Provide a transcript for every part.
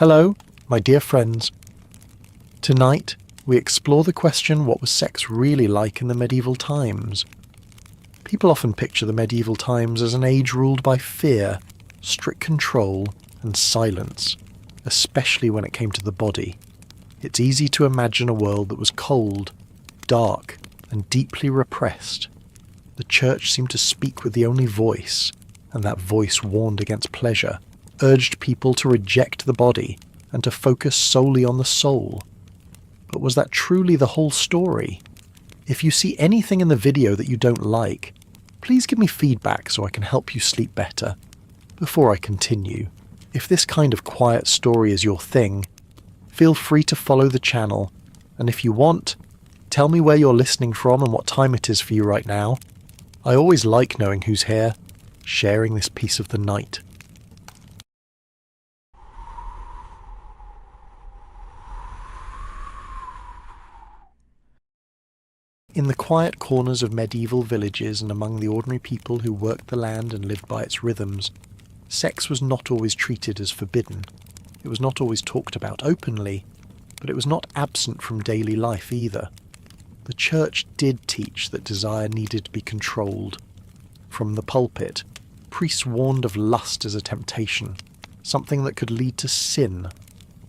Hello, my dear friends. Tonight, we explore the question, what was sex really like in the medieval times? People often picture the medieval times as an age ruled by fear, strict control, and silence, especially when it came to the body. It's easy to imagine a world that was cold, dark, and deeply repressed. The church seemed to speak with the only voice, and that voice warned against pleasure, urged people to reject the body and to focus solely on the soul. But was that truly the whole story? If you see anything in the video that you don't like, please give me feedback so I can help you sleep better. Before I continue, if this kind of quiet story is your thing, feel free to follow the channel, and if you want, tell me where you're listening from and what time it is for you right now. I always like knowing who's here, sharing this piece of the night. In the quiet corners of medieval villages and among the ordinary people who worked the land and lived by its rhythms, sex was not always treated as forbidden. It was not always talked about openly, but it was not absent from daily life either. The church did teach that desire needed to be controlled. From the pulpit, priests warned of lust as a temptation, something that could lead to sin.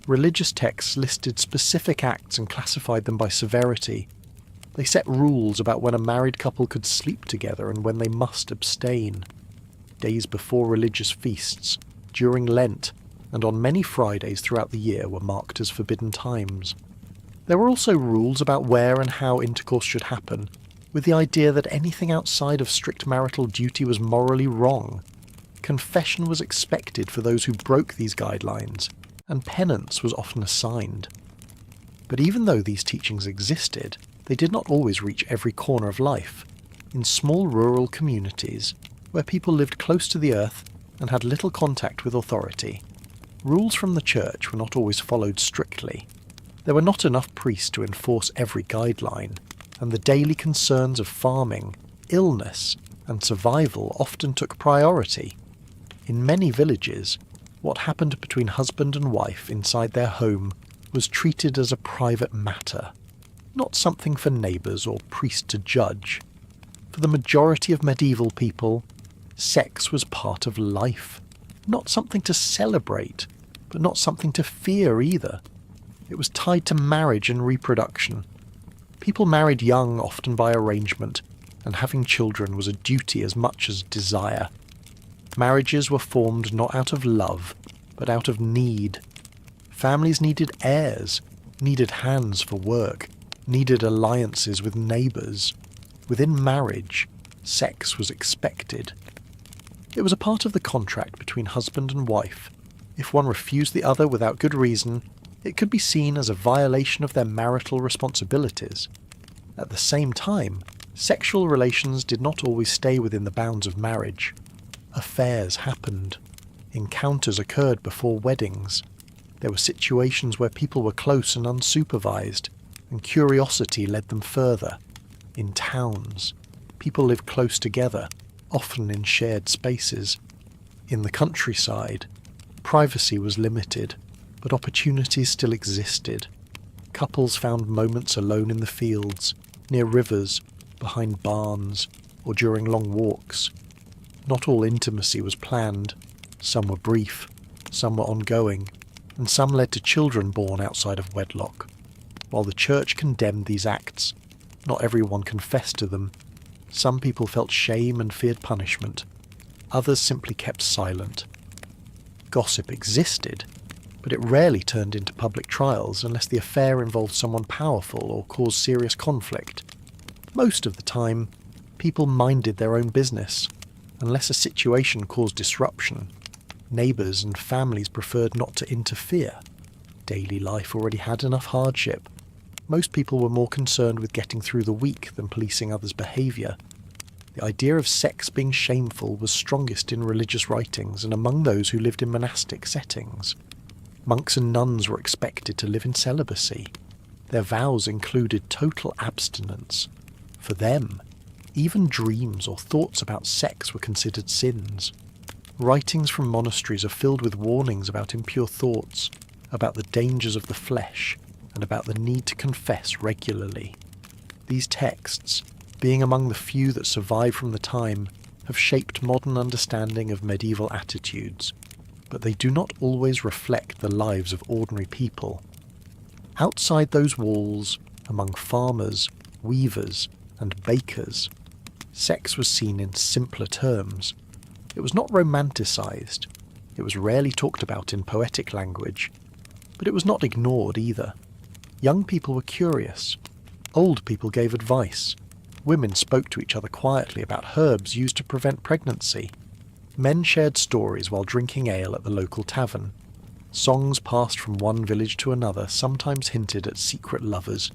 Religious texts listed specific acts and classified them by severity. They set rules about when a married couple could sleep together and when they must abstain. Days before religious feasts, during Lent, and on many Fridays throughout the year were marked as forbidden times. There were also rules about where and how intercourse should happen, with the idea that anything outside of strict marital duty was morally wrong. Confession was expected for those who broke these guidelines, and penance was often assigned. But even though these teachings existed, they did not always reach every corner of life. In small rural communities, where people lived close to the earth and had little contact with authority, rules from the church were not always followed strictly. There were not enough priests to enforce every guideline, and the daily concerns of farming, illness, and survival often took priority. In many villages, what happened between husband and wife inside their home was treated as a private matter, not something for neighbours or priests to judge. For the majority of medieval people, sex was part of life, not something to celebrate, but not something to fear either. It was tied to marriage and reproduction. People married young, often by arrangement, and having children was a duty as much as desire. Marriages were formed not out of love, but out of need. Families needed heirs, needed hands for work, needed alliances with neighbours. Within marriage, sex was expected. It was a part of the contract between husband and wife. If one refused the other without good reason, it could be seen as a violation of their marital responsibilities. At the same time, sexual relations did not always stay within the bounds of marriage. Affairs happened. Encounters occurred before weddings. There were situations where people were close and unsupervised, and curiosity led them further. In towns, people lived close together, often in shared spaces. In the countryside, privacy was limited, but opportunities still existed. Couples found moments alone in the fields, near rivers, behind barns, or during long walks. Not all intimacy was planned. Some were brief, some were ongoing, and some led to children born outside of wedlock. While the church condemned these acts, not everyone confessed to them. Some people felt shame and feared punishment. Others simply kept silent. Gossip existed, but it rarely turned into public trials unless the affair involved someone powerful or caused serious conflict. Most of the time, people minded their own business. Unless a situation caused disruption, neighbours and families preferred not to interfere. Daily life already had enough hardship. Most people were more concerned with getting through the week than policing others' behaviour. The idea of sex being shameful was strongest in religious writings and among those who lived in monastic settings. Monks and nuns were expected to live in celibacy. Their vows included total abstinence. For them, even dreams or thoughts about sex were considered sins. Writings from monasteries are filled with warnings about impure thoughts, about the dangers of the flesh, and about the need to confess regularly. These texts, being among the few that survive from the time, have shaped modern understanding of medieval attitudes, but they do not always reflect the lives of ordinary people. Outside those walls, among farmers, weavers, and bakers, sex was seen in simpler terms. It was not romanticised. It was rarely talked about in poetic language, but it was not ignored either. Young people were curious. Old people gave advice. Women spoke to each other quietly about herbs used to prevent pregnancy. Men shared stories while drinking ale at the local tavern. Songs passed from one village to another sometimes hinted at secret lovers,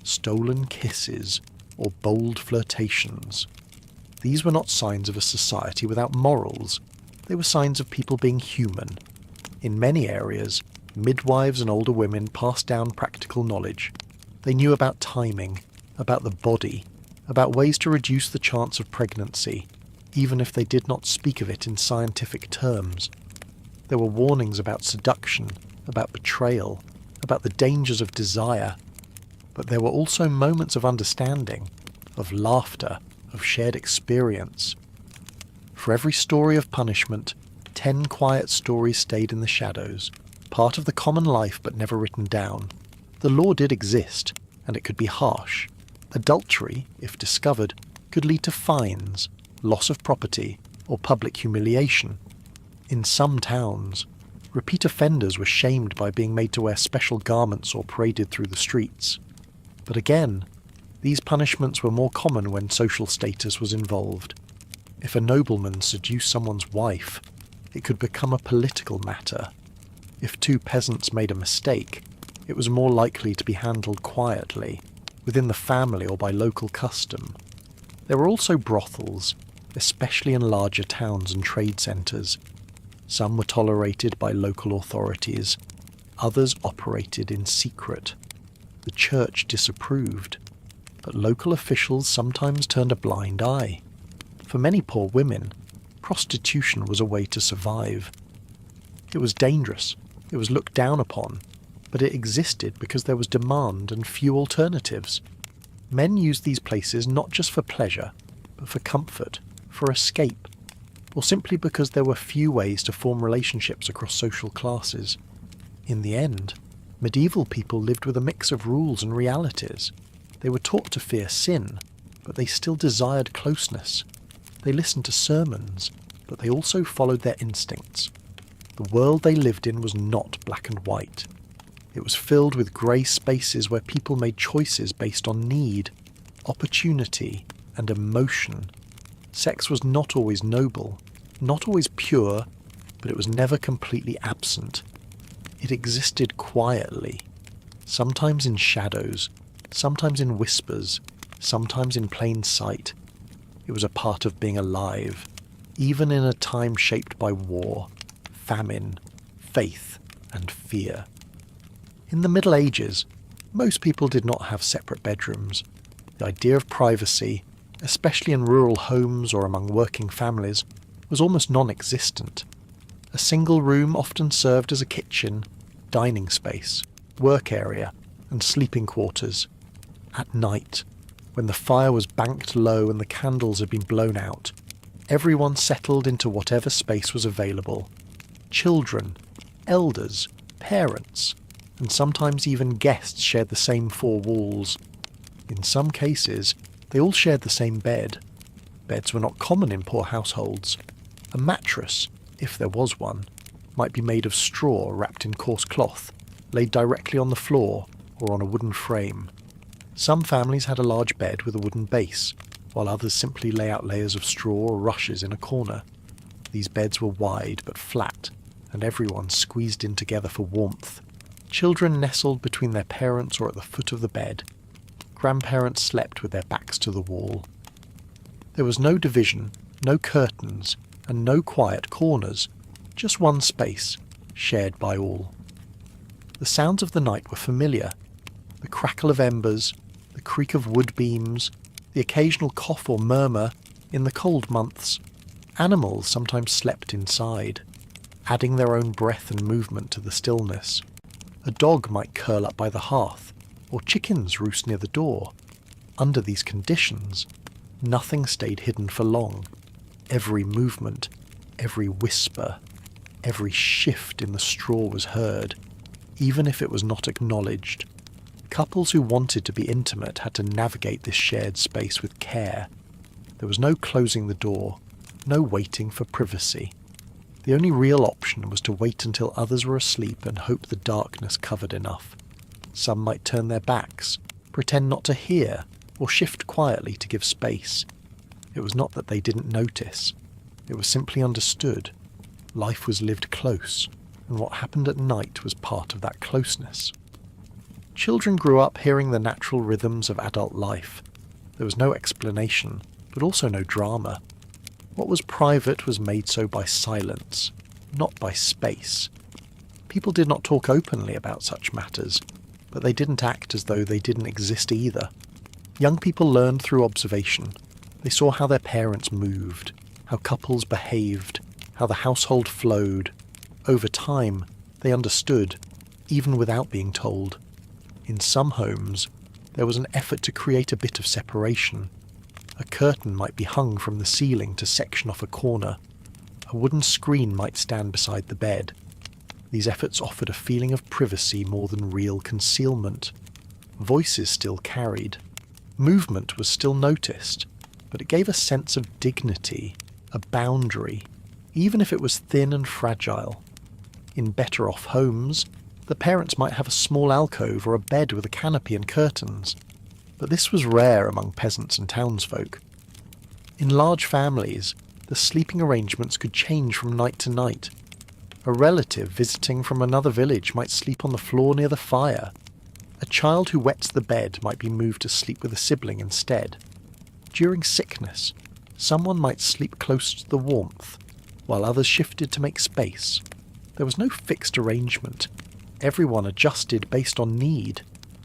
stolen kisses, or bold flirtations. These were not signs of a society without morals. They were signs of people being human. In many areas, midwives and older women passed down practical knowledge. They knew about timing, about the body, about ways to reduce the chance of pregnancy, even if they did not speak of it in scientific terms. There were warnings about seduction, about betrayal, about the dangers of desire, but there were also moments of understanding, of laughter, of shared experience. For every story of punishment, 10 quiet stories stayed in the shadows, part of the common life but never written down. The law did exist, and it could be harsh. Adultery, if discovered, could lead to fines, loss of property, or public humiliation. In some towns, repeat offenders were shamed by being made to wear special garments or paraded through the streets. But again, these punishments were more common when social status was involved. If a nobleman seduced someone's wife, it could become a political matter. If 2 peasants made a mistake, it was more likely to be handled quietly, within the family or by local custom. There were also brothels, especially in larger towns and trade centres. Some were tolerated by local authorities, others operated in secret. The church disapproved, but local officials sometimes turned a blind eye. For many poor women, prostitution was a way to survive. It was dangerous, it was looked down upon, but it existed because there was demand and few alternatives. Men used these places not just for pleasure, but for comfort, for escape, or simply because there were few ways to form relationships across social classes. In the end, medieval people lived with a mix of rules and realities. They were taught to fear sin, but they still desired closeness. They listened to sermons, but they also followed their instincts. The world they lived in was not black and white. It was filled with grey spaces where people made choices based on need, opportunity, and emotion. Sex was not always noble, not always pure, but it was never completely absent. It existed quietly, sometimes in shadows, sometimes in whispers, sometimes in plain sight. It was a part of being alive, even in a time shaped by war, famine, faith, and fear. In the Middle Ages, most people did not have separate bedrooms. The idea of privacy, especially in rural homes or among working families, was almost non-existent. A single room often served as a kitchen, dining space, work area, and sleeping quarters. At night, when the fire was banked low and the candles had been blown out, everyone settled into whatever space was available. Children, elders, parents, and sometimes even guests shared the same 4 walls. In some cases, they all shared the same bed. Beds were not common in poor households. A mattress, if there was one, might be made of straw wrapped in coarse cloth, laid directly on the floor or on a wooden frame. Some families had a large bed with a wooden base, while others simply lay out layers of straw or rushes in a corner. These beds were wide but flat, and everyone squeezed in together for warmth. Children nestled between their parents or at the foot of the bed. Grandparents slept with their backs to the wall. There was no division, no curtains, and no quiet corners, just one space, shared by all. The sounds of the night were familiar. The crackle of embers, the creak of wood beams, the occasional cough or murmur. In the cold months, animals sometimes slept inside, adding their own breath and movement to the stillness. A dog might curl up by the hearth, or chickens roost near the door. Under these conditions, nothing stayed hidden for long. Every movement, every whisper, every shift in the straw was heard, even if it was not acknowledged. Couples who wanted to be intimate had to navigate this shared space with care. There was no closing the door, no waiting for privacy. The only real option was to wait until others were asleep and hope the darkness covered enough. Some might turn their backs, pretend not to hear, or shift quietly to give space. It was not that they didn't notice. It was simply understood. Life was lived close, and what happened at night was part of that closeness. Children grew up hearing the natural rhythms of adult life. There was no explanation, but also no drama. What was private was made so by silence, not by space. People did not talk openly about such matters, but they didn't act as though they didn't exist either. Young people learned through observation. They saw how their parents moved, how couples behaved, how the household flowed. Over time, they understood, even without being told. In some homes, there was an effort to create a bit of separation. A curtain might be hung from the ceiling to section off a corner. A wooden screen might stand beside the bed. These efforts offered a feeling of privacy more than real concealment. Voices still carried. Movement was still noticed, but it gave a sense of dignity, a boundary, even if it was thin and fragile. In better-off homes, the parents might have a small alcove or a bed with a canopy and curtains, but this was rare among peasants and townsfolk. In large families, the sleeping arrangements could change from night to night. A relative visiting from another village might sleep on the floor near the fire. A child who wets the bed might be moved to sleep with a sibling instead. During sickness, someone might sleep close to the warmth, while others shifted to make space. There was no fixed arrangement. Everyone adjusted based on need.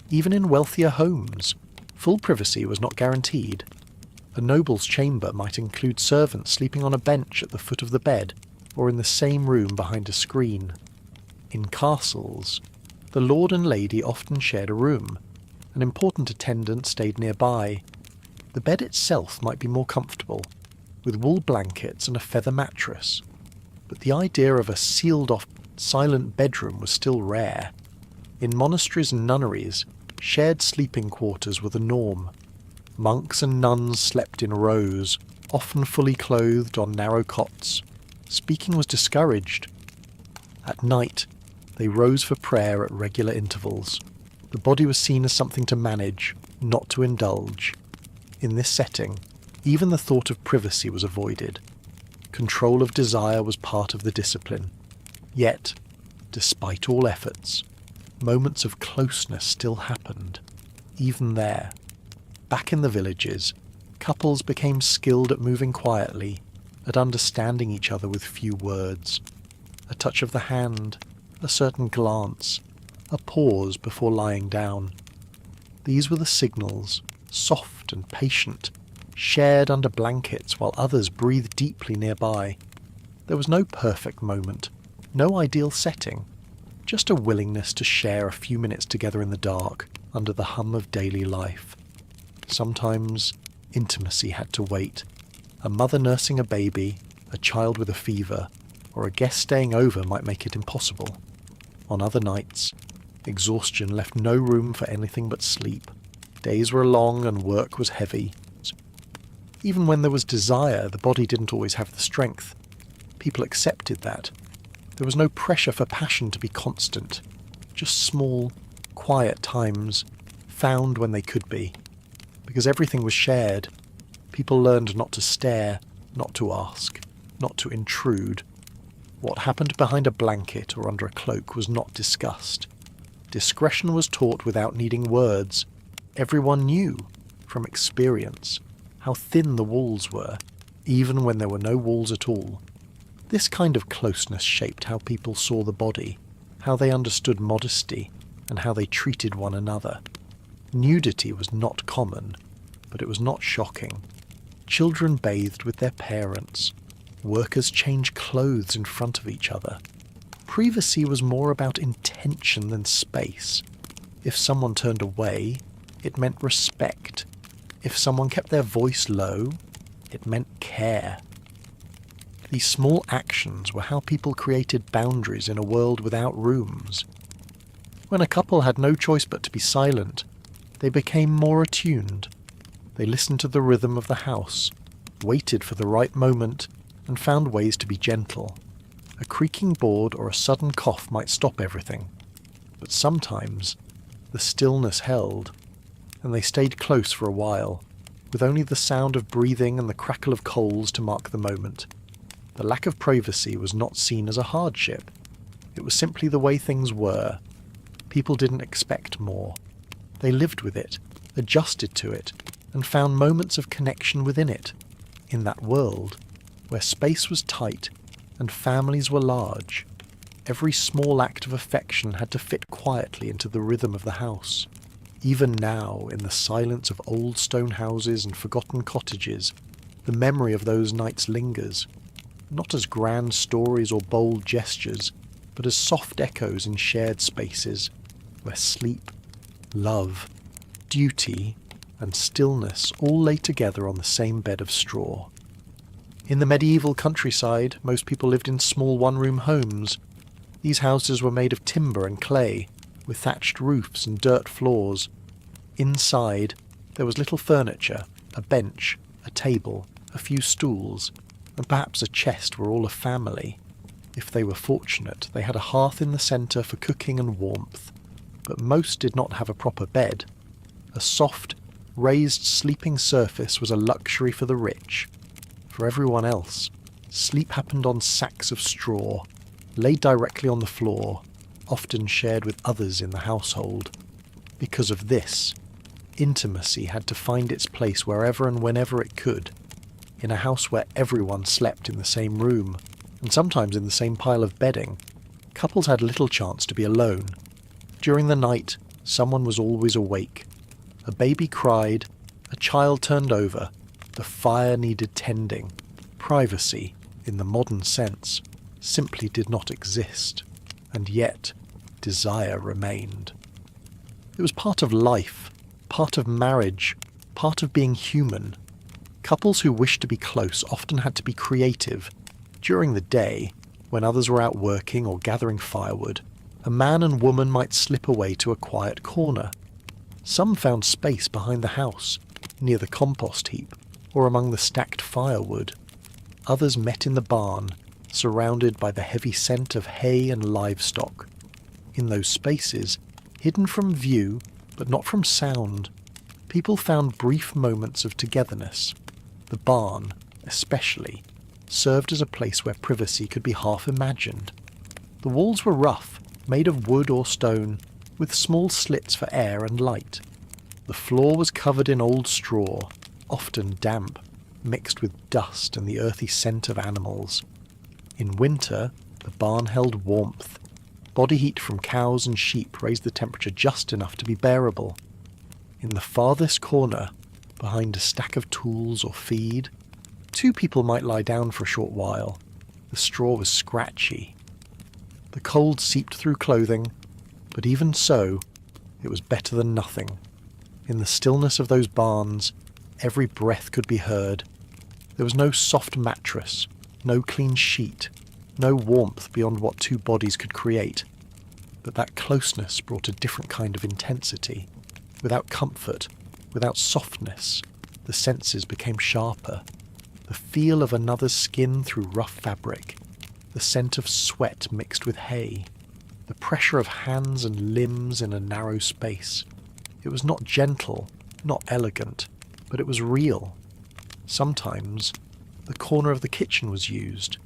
Even in wealthier homes, full privacy was not guaranteed. A noble's chamber might include servants sleeping on a bench at the foot of the bed, or in the same room behind a screen. In castles, the lord and lady often shared a room. An important attendant stayed nearby. The bed itself might be more comfortable, with wool blankets and a feather mattress. But the idea of a sealed-off, silent bedroom was still rare. In monasteries and nunneries, shared sleeping quarters were the norm. Monks and nuns slept in rows, often fully clothed on narrow cots. Speaking was discouraged. At night, they rose for prayer at regular intervals. The body was seen as something to manage, not to indulge. In this setting, even the thought of privacy was avoided. Control of desire was part of the discipline. Yet, despite all efforts, moments of closeness still happened, even there. Back in the villages, couples became skilled at moving quietly, at understanding each other with few words. A touch of the hand, a certain glance, a pause before lying down. These were the signals, soft and patient, shared under blankets while others breathed deeply nearby. There was no perfect moment, no ideal setting, just a willingness to share a few minutes together in the dark under the hum of daily life. Sometimes intimacy had to wait. A mother nursing a baby, a child with a fever, or a guest staying over might make it impossible. On other nights, exhaustion left no room for anything but sleep. Days were long and work was heavy. Even when there was desire, the body didn't always have the strength. People accepted that. There was no pressure for passion to be constant, just small, quiet times, found when they could be. Because everything was shared, people learned not to stare, not to ask, not to intrude. What happened behind a blanket or under a cloak was not discussed. Discretion was taught without needing words. Everyone knew, from experience, how thin the walls were, even when there were no walls at all. This kind of closeness shaped how people saw the body, how they understood modesty, and how they treated one another. Nudity was not common, but it was not shocking. Children bathed with their parents. Workers changed clothes in front of each other. Privacy was more about intention than space. If someone turned away, it meant respect. If someone kept their voice low, it meant care. These small actions were how people created boundaries in a world without rooms. When a couple had no choice but to be silent, they became more attuned. They listened to the rhythm of the house, waited for the right moment, and found ways to be gentle. A creaking board or a sudden cough might stop everything, but sometimes the stillness held, and they stayed close for a while, with only the sound of breathing and the crackle of coals to mark the moment. The lack of privacy was not seen as a hardship. It was simply the way things were. People didn't expect more. They lived with it, adjusted to it, and found moments of connection within it, in that world, where space was tight and families were large. Every small act of affection had to fit quietly into the rhythm of the house. Even now, in the silence of old stone houses and forgotten cottages, the memory of those nights lingers, not as grand stories or bold gestures, but as soft echoes in shared spaces, where sleep, love, duty, and stillness all lay together on the same bed of straw. In the medieval countryside, most people lived in small one-room homes. These houses were made of timber and clay, with thatched roofs and dirt floors. Inside, there was little furniture, a bench, a table, a few stools, and perhaps a chest where all a family. If they were fortunate, they had a hearth in the centre for cooking and warmth, but most did not have a proper bed. A soft, raised sleeping surface was a luxury for the rich. For everyone else, sleep happened on sacks of straw, laid directly on the floor, often shared with others in the household. Because of this, intimacy had to find its place wherever and whenever it could, in a house where everyone slept in the same room, and sometimes in the same pile of bedding. Couples had little chance to be alone. During the night, someone was always awake. A baby cried, a child turned over, the fire needed tending. Privacy, in the modern sense, simply did not exist, and yet desire remained. It was part of life, part of marriage, part of being human. Couples who wished to be close often had to be creative. During the day, when others were out working or gathering firewood, a man and woman might slip away to a quiet corner. Some found space behind the house, near the compost heap, or among the stacked firewood. Others met in the barn, surrounded by the heavy scent of hay and livestock. In those spaces, hidden from view, but not from sound, people found brief moments of togetherness. The barn, especially, served as a place where privacy could be half imagined. The walls were rough, made of wood or stone, with small slits for air and light. The floor was covered in old straw, often damp, mixed with dust and the earthy scent of animals. In winter, the barn held warmth. Body heat from cows and sheep raised the temperature just enough to be bearable. In the farthest corner, behind a stack of tools or feed, two people might lie down for a short while. The straw was scratchy. The cold seeped through clothing, but even so, it was better than nothing. In the stillness of those barns, every breath could be heard. There was no soft mattress, no clean sheet, no warmth beyond what two bodies could create. But that closeness brought a different kind of intensity. Without comfort, without softness, the senses became sharper. The feel of another's skin through rough fabric, the scent of sweat mixed with hay, the pressure of hands and limbs in a narrow space. It was not gentle, not elegant, but it was real. Sometimes, the corner of the kitchen was used.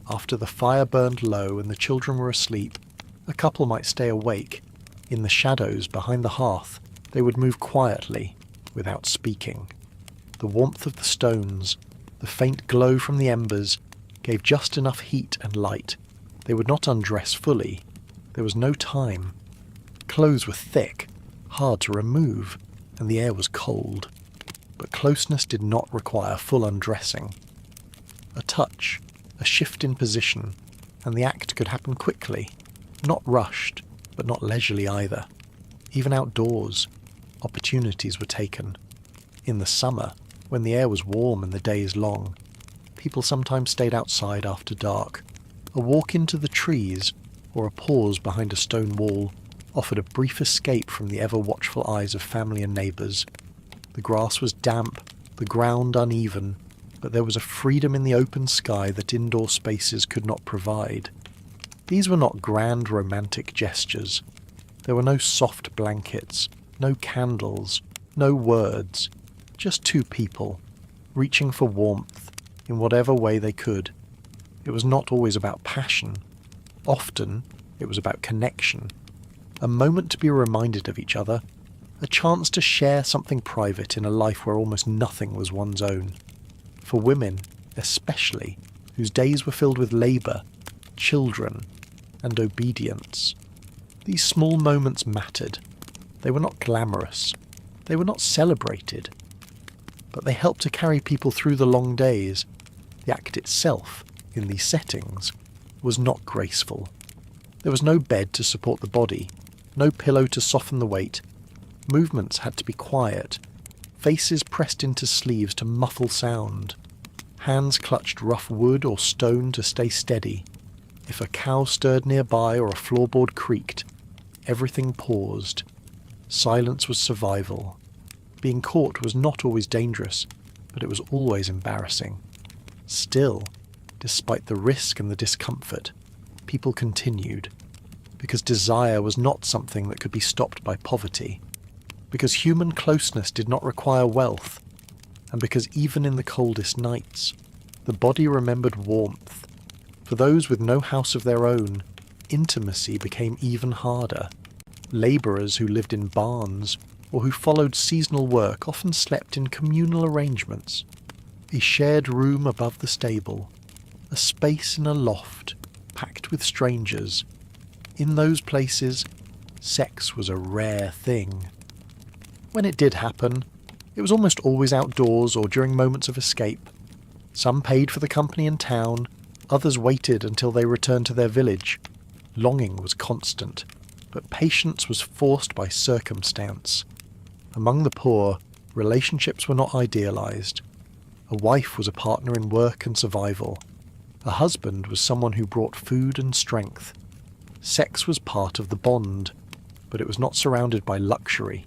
After the fire burned low and the children were asleep, a couple might stay awake. In the shadows behind the hearth, they would move quietly, without speaking. The warmth of the stones, the faint glow from the embers, gave just enough heat and light. They would not undress fully. There was no time. Clothes were thick, hard to remove, and the air was cold. But closeness did not require full undressing. A touch, a shift in position, and the act could happen quickly. Not rushed, but not leisurely either. Even outdoors, opportunities were taken. In the summer, when the air was warm and the days long, people sometimes stayed outside after dark. A walk into the trees, or a pause behind a stone wall, offered a brief escape from the ever-watchful eyes of family and neighbours. The grass was damp, the ground uneven, but there was a freedom in the open sky that indoor spaces could not provide. These were not grand romantic gestures. There were no soft blankets, no candles, no words, just two people, reaching for warmth in whatever way they could. It was not always about passion. Often, it was about connection. A moment to be reminded of each other, a chance to share something private in a life where almost nothing was one's own. For women, especially, whose days were filled with labour, children, and obedience. These small moments mattered. They were not glamorous. They were not celebrated. But they helped to carry people through the long days. The act itself, in these settings, was not graceful. There was no bed to support the body, no pillow to soften the weight. Movements had to be quiet, faces pressed into sleeves to muffle sound. Hands clutched rough wood or stone to stay steady. If a cow stirred nearby or a floorboard creaked, everything paused. Silence was survival. Being caught was not always dangerous, but it was always embarrassing. Still, despite the risk and the discomfort, people continued, because desire was not something that could be stopped by poverty, because human closeness did not require wealth, and because even in the coldest nights, the body remembered warmth. For those with no house of their own, intimacy became even harder. Labourers who lived in barns or who followed seasonal work often slept in communal arrangements. A shared room above the stable, a space in a loft packed with strangers. In those places, sex was a rare thing. When it did happen, it was almost always outdoors or during moments of escape. Some paid for the company in town, others waited until they returned to their village. Longing was constant, but patience was forced by circumstance. Among the poor, relationships were not idealized. A wife was a partner in work and survival. A husband was someone who brought food and strength. Sex was part of the bond, but it was not surrounded by luxury.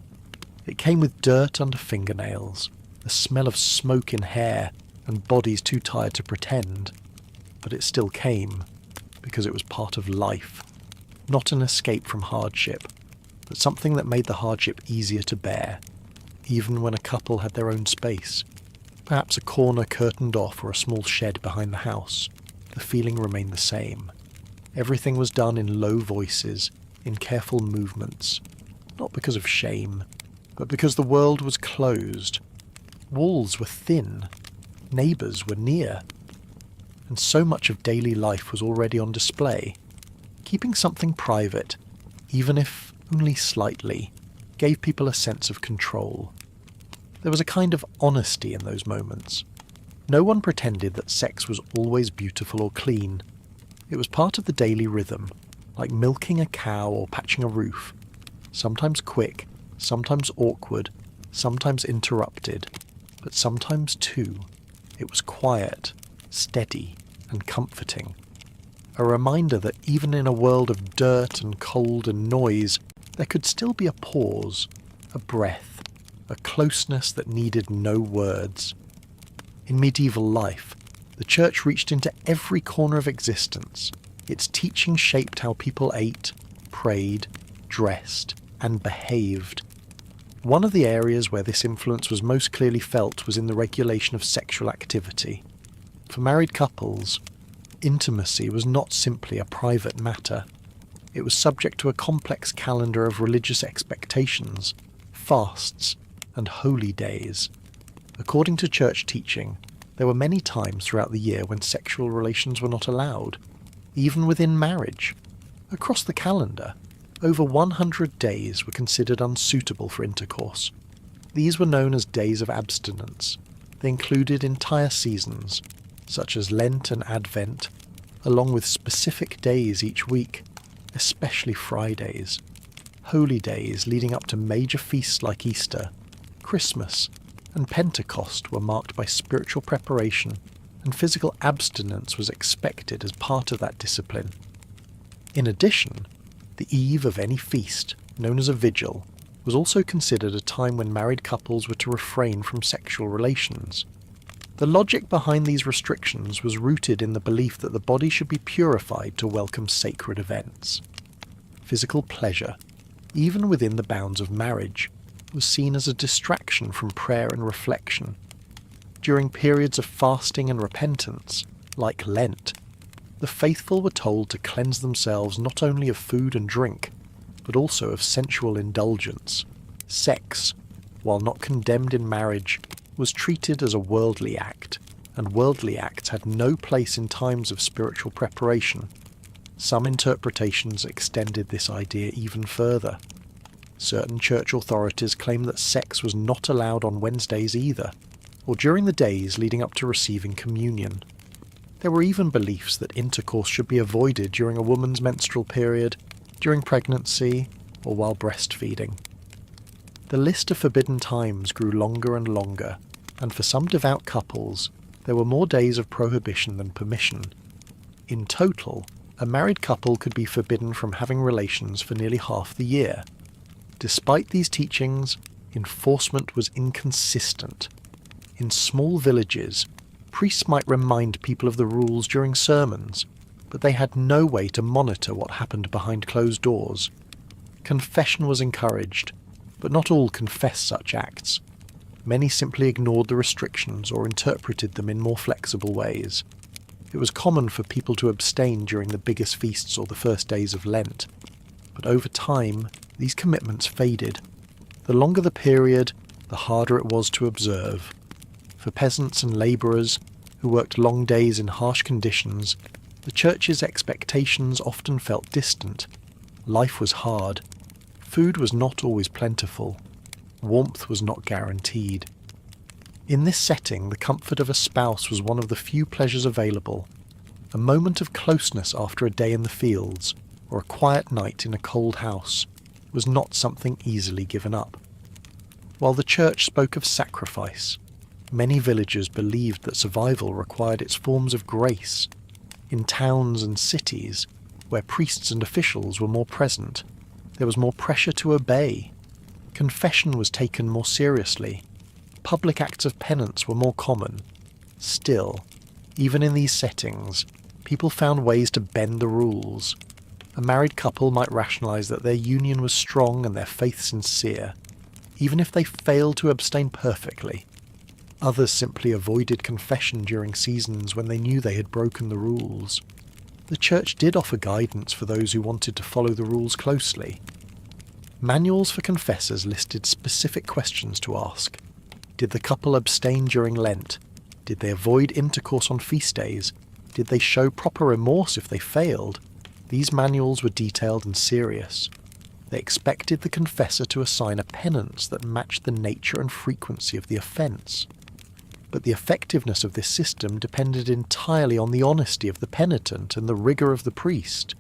It came with dirt under fingernails, the smell of smoke in hair, and bodies too tired to pretend. But it still came, because it was part of life. Not an escape from hardship, but something that made the hardship easier to bear, even when a couple had their own space. Perhaps a corner curtained off or a small shed behind the house. The feeling remained the same. Everything was done in low voices, in careful movements, not because of shame, but because the world was closed. Walls were thin, neighbours were near, and so much of daily life was already on display. Keeping something private, even if only slightly, gave people a sense of control. There was a kind of honesty in those moments. No one pretended that sex was always beautiful or clean. It was part of the daily rhythm, like milking a cow or patching a roof. Sometimes quick, sometimes awkward, sometimes interrupted, but sometimes too, it was quiet, steady, and comforting. A reminder that even in a world of dirt and cold and noise, there could still be a pause, a breath, a closeness that needed no words. In medieval life, the church reached into every corner of existence. Its teaching shaped how people ate, prayed, dressed, and behaved. One of the areas where this influence was most clearly felt was in the regulation of sexual activity. For married couples, intimacy was not simply a private matter. It was subject to a complex calendar of religious expectations, fasts, and holy days. According to church teaching, there were many times throughout the year when sexual relations were not allowed, even within marriage. Across the calendar, over 100 days were considered unsuitable for intercourse. These were known as days of abstinence. They included entire seasons, such as Lent and Advent, along with specific days each week. especially Fridays. Holy days leading up to major feasts like Easter, Christmas, and Pentecost were marked by spiritual preparation, and physical abstinence was expected as part of that discipline. In addition, the eve of any feast, known as a vigil, was also considered a time when married couples were to refrain from sexual relations. The logic behind these restrictions was rooted in the belief that the body should be purified to welcome sacred events. Physical pleasure, even within the bounds of marriage, was seen as a distraction from prayer and reflection. During periods of fasting and repentance, like Lent, the faithful were told to cleanse themselves not only of food and drink, but also of sensual indulgence. Sex, while not condemned in marriage, was treated as a worldly act, and worldly acts had no place in times of spiritual preparation. Some interpretations extended this idea even further. Certain church authorities claimed that sex was not allowed on Wednesdays either, or during the days leading up to receiving communion. There were even beliefs that intercourse should be avoided during a woman's menstrual period, during pregnancy, or while breastfeeding. The list of forbidden times grew longer and longer, and for some devout couples, there were more days of prohibition than permission. In total, a married couple could be forbidden from having relations for nearly half the year. Despite these teachings, enforcement was inconsistent. In small villages, priests might remind people of the rules during sermons, but they had no way to monitor what happened behind closed doors. Confession was encouraged, but not all confessed such acts. Many simply ignored the restrictions or interpreted them in more flexible ways. It was common for people to abstain during the biggest feasts or the first days of Lent, but over time, these commitments faded. The longer the period, the harder it was to observe. For peasants and labourers, who worked long days in harsh conditions, the church's expectations often felt distant. Life was hard. Food was not always plentiful. Warmth was not guaranteed. In this setting, the comfort of a spouse was one of the few pleasures available. A moment of closeness after a day in the fields, or a quiet night in a cold house, was not something easily given up. While the church spoke of sacrifice, many villagers believed that survival required its forms of grace. In towns and cities, where priests and officials were more present, there was more pressure to obey. Confession was taken more seriously. Public acts of penance were more common. Still, even in these settings, people found ways to bend the rules. A married couple might rationalize that their union was strong and their faith sincere, even if they failed to abstain perfectly. Others simply avoided confession during seasons when they knew they had broken the rules. The church did offer guidance for those who wanted to follow the rules closely. Manuals for confessors listed specific questions to ask. Did the couple abstain during Lent? Did they avoid intercourse on feast days? Did they show proper remorse if they failed? These manuals were detailed and serious. They expected the confessor to assign a penance that matched the nature and frequency of the offence. But the effectiveness of this system depended entirely on the honesty of the penitent and the rigour of the priest.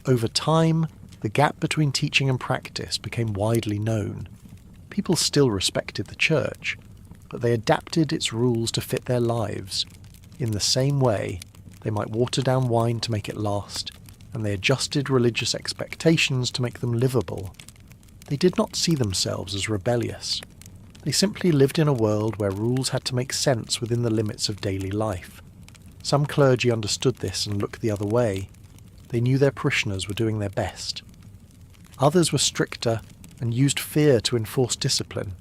Over time, the gap between teaching and practice became widely known. People still respected the church, but they adapted its rules to fit their lives. In the same way, they might water down wine to make it last, and they adjusted religious expectations to make them livable. They did not see themselves as rebellious. They simply lived in a world where rules had to make sense within the limits of daily life. Some clergy understood this and looked the other way. They knew their parishioners were doing their best. Others were stricter and used fear to enforce discipline.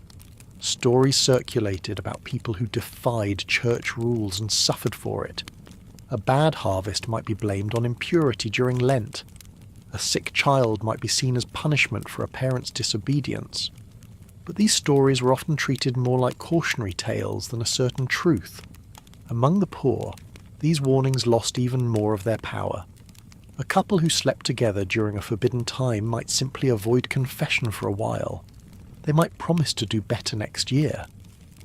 Stories circulated about people who defied church rules and suffered for it. A bad harvest might be blamed on impurity during Lent. A sick child might be seen as punishment for a parent's disobedience. But these stories were often treated more like cautionary tales than a certain truth. Among the poor, these warnings lost even more of their power. A couple who slept together during a forbidden time might simply avoid confession for a while. They might promise to do better next year,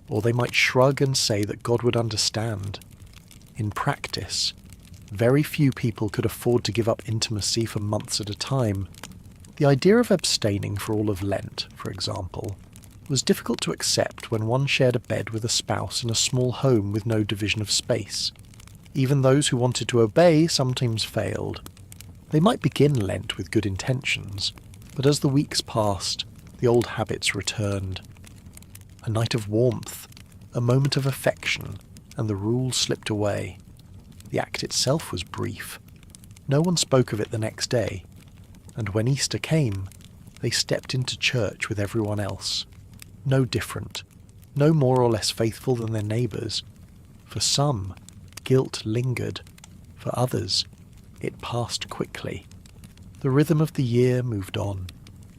or they might shrug and say that God would understand. In practice, very few people could afford to give up intimacy for months at a time. The idea of abstaining for all of Lent, for example, was difficult to accept when one shared a bed with a spouse in a small home with no division of space. Even those who wanted to obey sometimes failed. They might begin Lent with good intentions, but as the weeks passed, the old habits returned. A night of warmth, a moment of affection, and the rules slipped away. The act itself was brief. No one spoke of it the next day, and when Easter came, they stepped into church with everyone else. No different, no more or less faithful than their neighbours. For some, guilt lingered. For others, it passed quickly. The rhythm of the year moved on.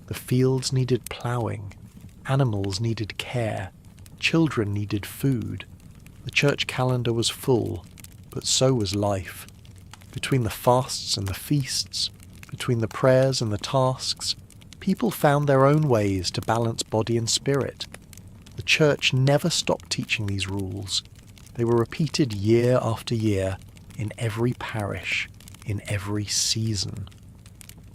The fields needed ploughing. Animals needed care. Children needed food. The church calendar was full, but so was life. Between the fasts and the feasts, between the prayers and the tasks, people found their own ways to balance body and spirit. The church never stopped teaching these rules. They were repeated year after year, in every parish, in every season.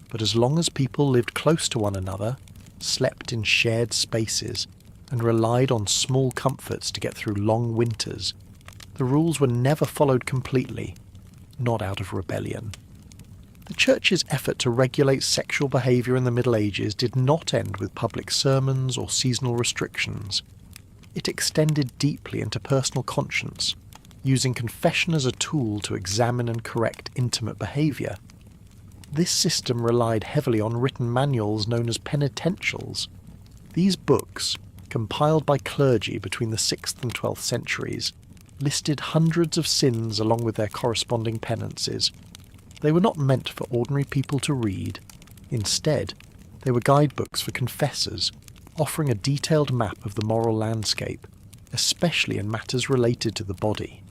But as long as people lived close to one another, slept in shared spaces, and relied on small comforts to get through long winters, the rules were never followed completely, not out of rebellion. The Church's effort to regulate sexual behaviour in the Middle Ages did not end with public sermons or seasonal restrictions. It extended deeply into personal conscience, using confession as a tool to examine and correct intimate behaviour. This system relied heavily on written manuals known as penitentials. These books, compiled by clergy between the 6th and 12th centuries, listed hundreds of sins along with their corresponding penances. They were not meant for ordinary people to read. Instead, they were guidebooks for confessors, offering a detailed map of the moral landscape, especially in matters related to the body.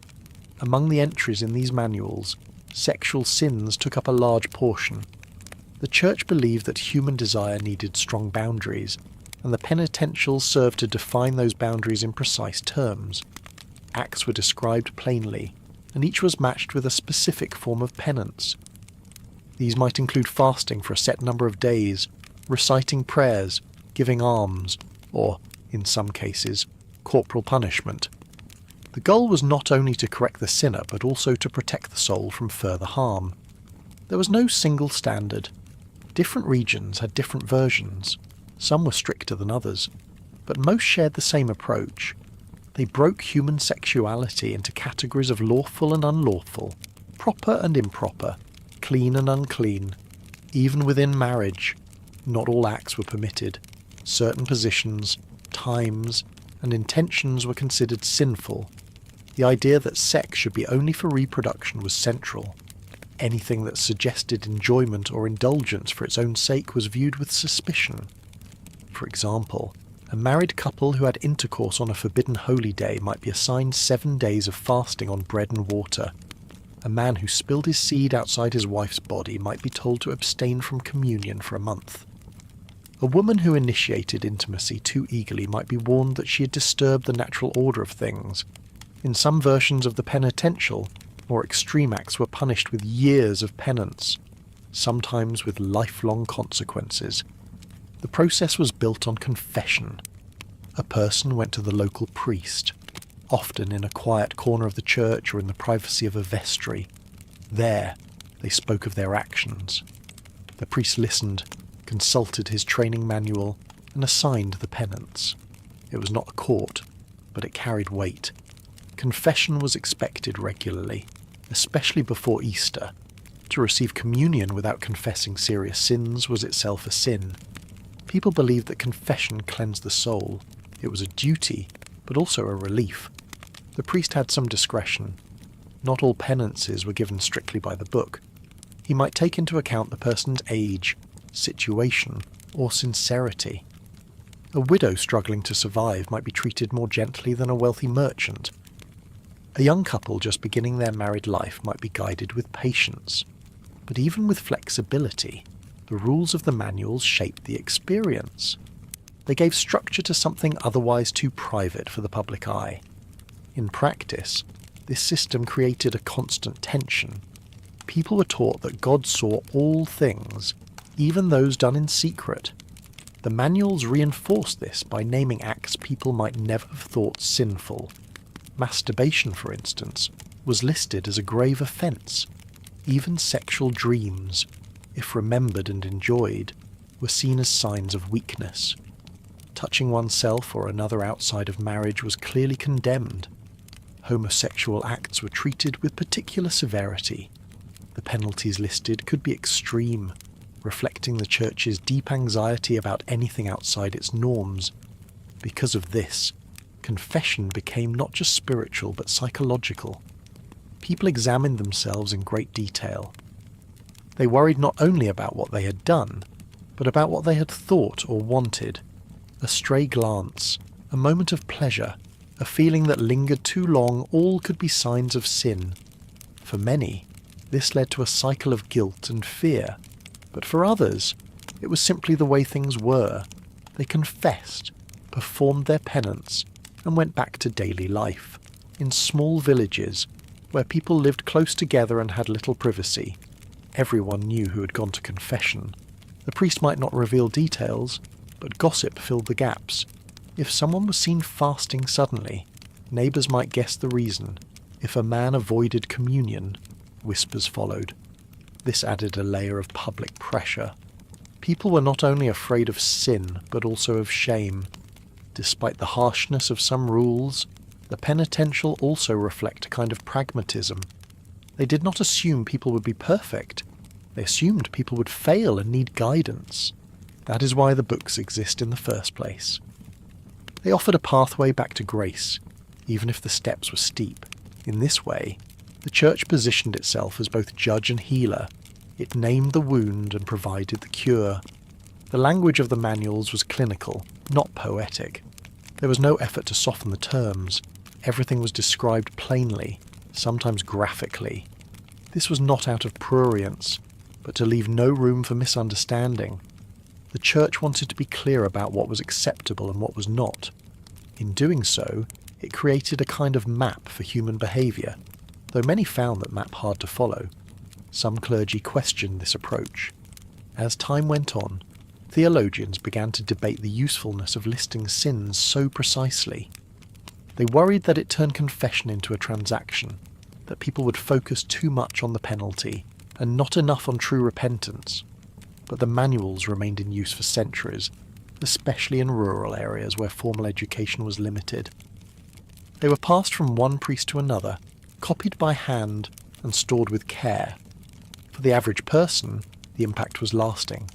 Among the entries in these manuals, sexual sins took up a large portion. The Church believed that human desire needed strong boundaries, and the penitentials served to define those boundaries in precise terms. Acts were described plainly, and each was matched with a specific form of penance. These might include fasting for a set number of days, reciting prayers, giving alms, or, in some cases, corporal punishment. The goal was not only to correct the sinner, but also to protect the soul from further harm. There was no single standard. Different regions had different versions. Some were stricter than others, but most shared the same approach. They broke human sexuality into categories of lawful and unlawful, proper and improper, clean and unclean. Even within marriage, not all acts were permitted. Certain positions, times, and intentions were considered sinful. The idea that sex should be only for reproduction was central. Anything that suggested enjoyment or indulgence for its own sake was viewed with suspicion. For example, a married couple who had intercourse on a forbidden holy day might be assigned 7 days of fasting on bread and water. A man who spilled his seed outside his wife's body might be told to abstain from communion for a month. A woman who initiated intimacy too eagerly might be warned that she had disturbed the natural order of things. In some versions of the penitential, more extreme acts were punished with years of penance, sometimes with lifelong consequences. The process was built on confession. A person went to the local priest, often in a quiet corner of the church or in the privacy of a vestry. There, they spoke of their actions. The priest listened, consulted his training manual, and assigned the penance. It was not a court, but it carried weight. Confession was expected regularly, especially before Easter. To receive communion without confessing serious sins was itself a sin. People believed that confession cleansed the soul. It was a duty, but also a relief. The priest had some discretion. Not all penances were given strictly by the book. He might take into account the person's age, situation, or sincerity. A widow struggling to survive might be treated more gently than a wealthy merchant. A young couple just beginning their married life might be guided with patience. But even with flexibility, the rules of the manuals shaped the experience. They gave structure to something otherwise too private for the public eye. In practice, this system created a constant tension. people were taught that God saw all things, even those done in secret. The manuals reinforced this by naming acts people might never have thought sinful. Masturbation, for instance, was listed as a grave offence. Even sexual dreams, if remembered and enjoyed, were seen as signs of weakness. Touching oneself or another outside of marriage was clearly condemned. Homosexual acts were treated with particular severity. The penalties listed could be extreme, reflecting the Church's deep anxiety about anything outside its norms. Because of this, confession became not just spiritual but psychological. People examined themselves in great detail. They worried not only about what they had done, but about what they had thought or wanted. A stray glance, a moment of pleasure, a feeling that lingered too long, all could be signs of sin. For many, this led to a cycle of guilt and fear, but for others, it was simply the way things were. They confessed, performed their penance, and went back to daily life, in small villages, where people lived close together and had little privacy. Everyone knew who had gone to confession. The priest might not reveal details, but gossip filled the gaps. If someone was seen fasting suddenly, neighbours might guess the reason. If a man avoided communion, whispers followed. This added a layer of public pressure. People were not only afraid of sin, but also of shame. Despite the harshness of some rules, the penitential also reflect a kind of pragmatism. They did not assume people would be perfect. They assumed people would fail and need guidance. That is why the books exist in the first place. They offered a pathway back to grace, even if the steps were steep. In this way, the Church positioned itself as both judge and healer. It named the wound and provided the cure. The language of the manuals was clinical, not poetic. There was no effort to soften the terms. Everything was described plainly, sometimes graphically. This was not out of prurience, but to leave no room for misunderstanding. The Church wanted to be clear about what was acceptable and what was not. In doing so, it created a kind of map for human behaviour, though many found that map hard to follow. Some clergy questioned this approach. As time went on, theologians began to debate the usefulness of listing sins so precisely. They worried that it turned confession into a transaction, that people would focus too much on the penalty and not enough on true repentance. But the manuals remained in use for centuries, especially in rural areas where formal education was limited. They were passed from one priest to another, copied by hand and stored with care. For the average person, the impact was lasting.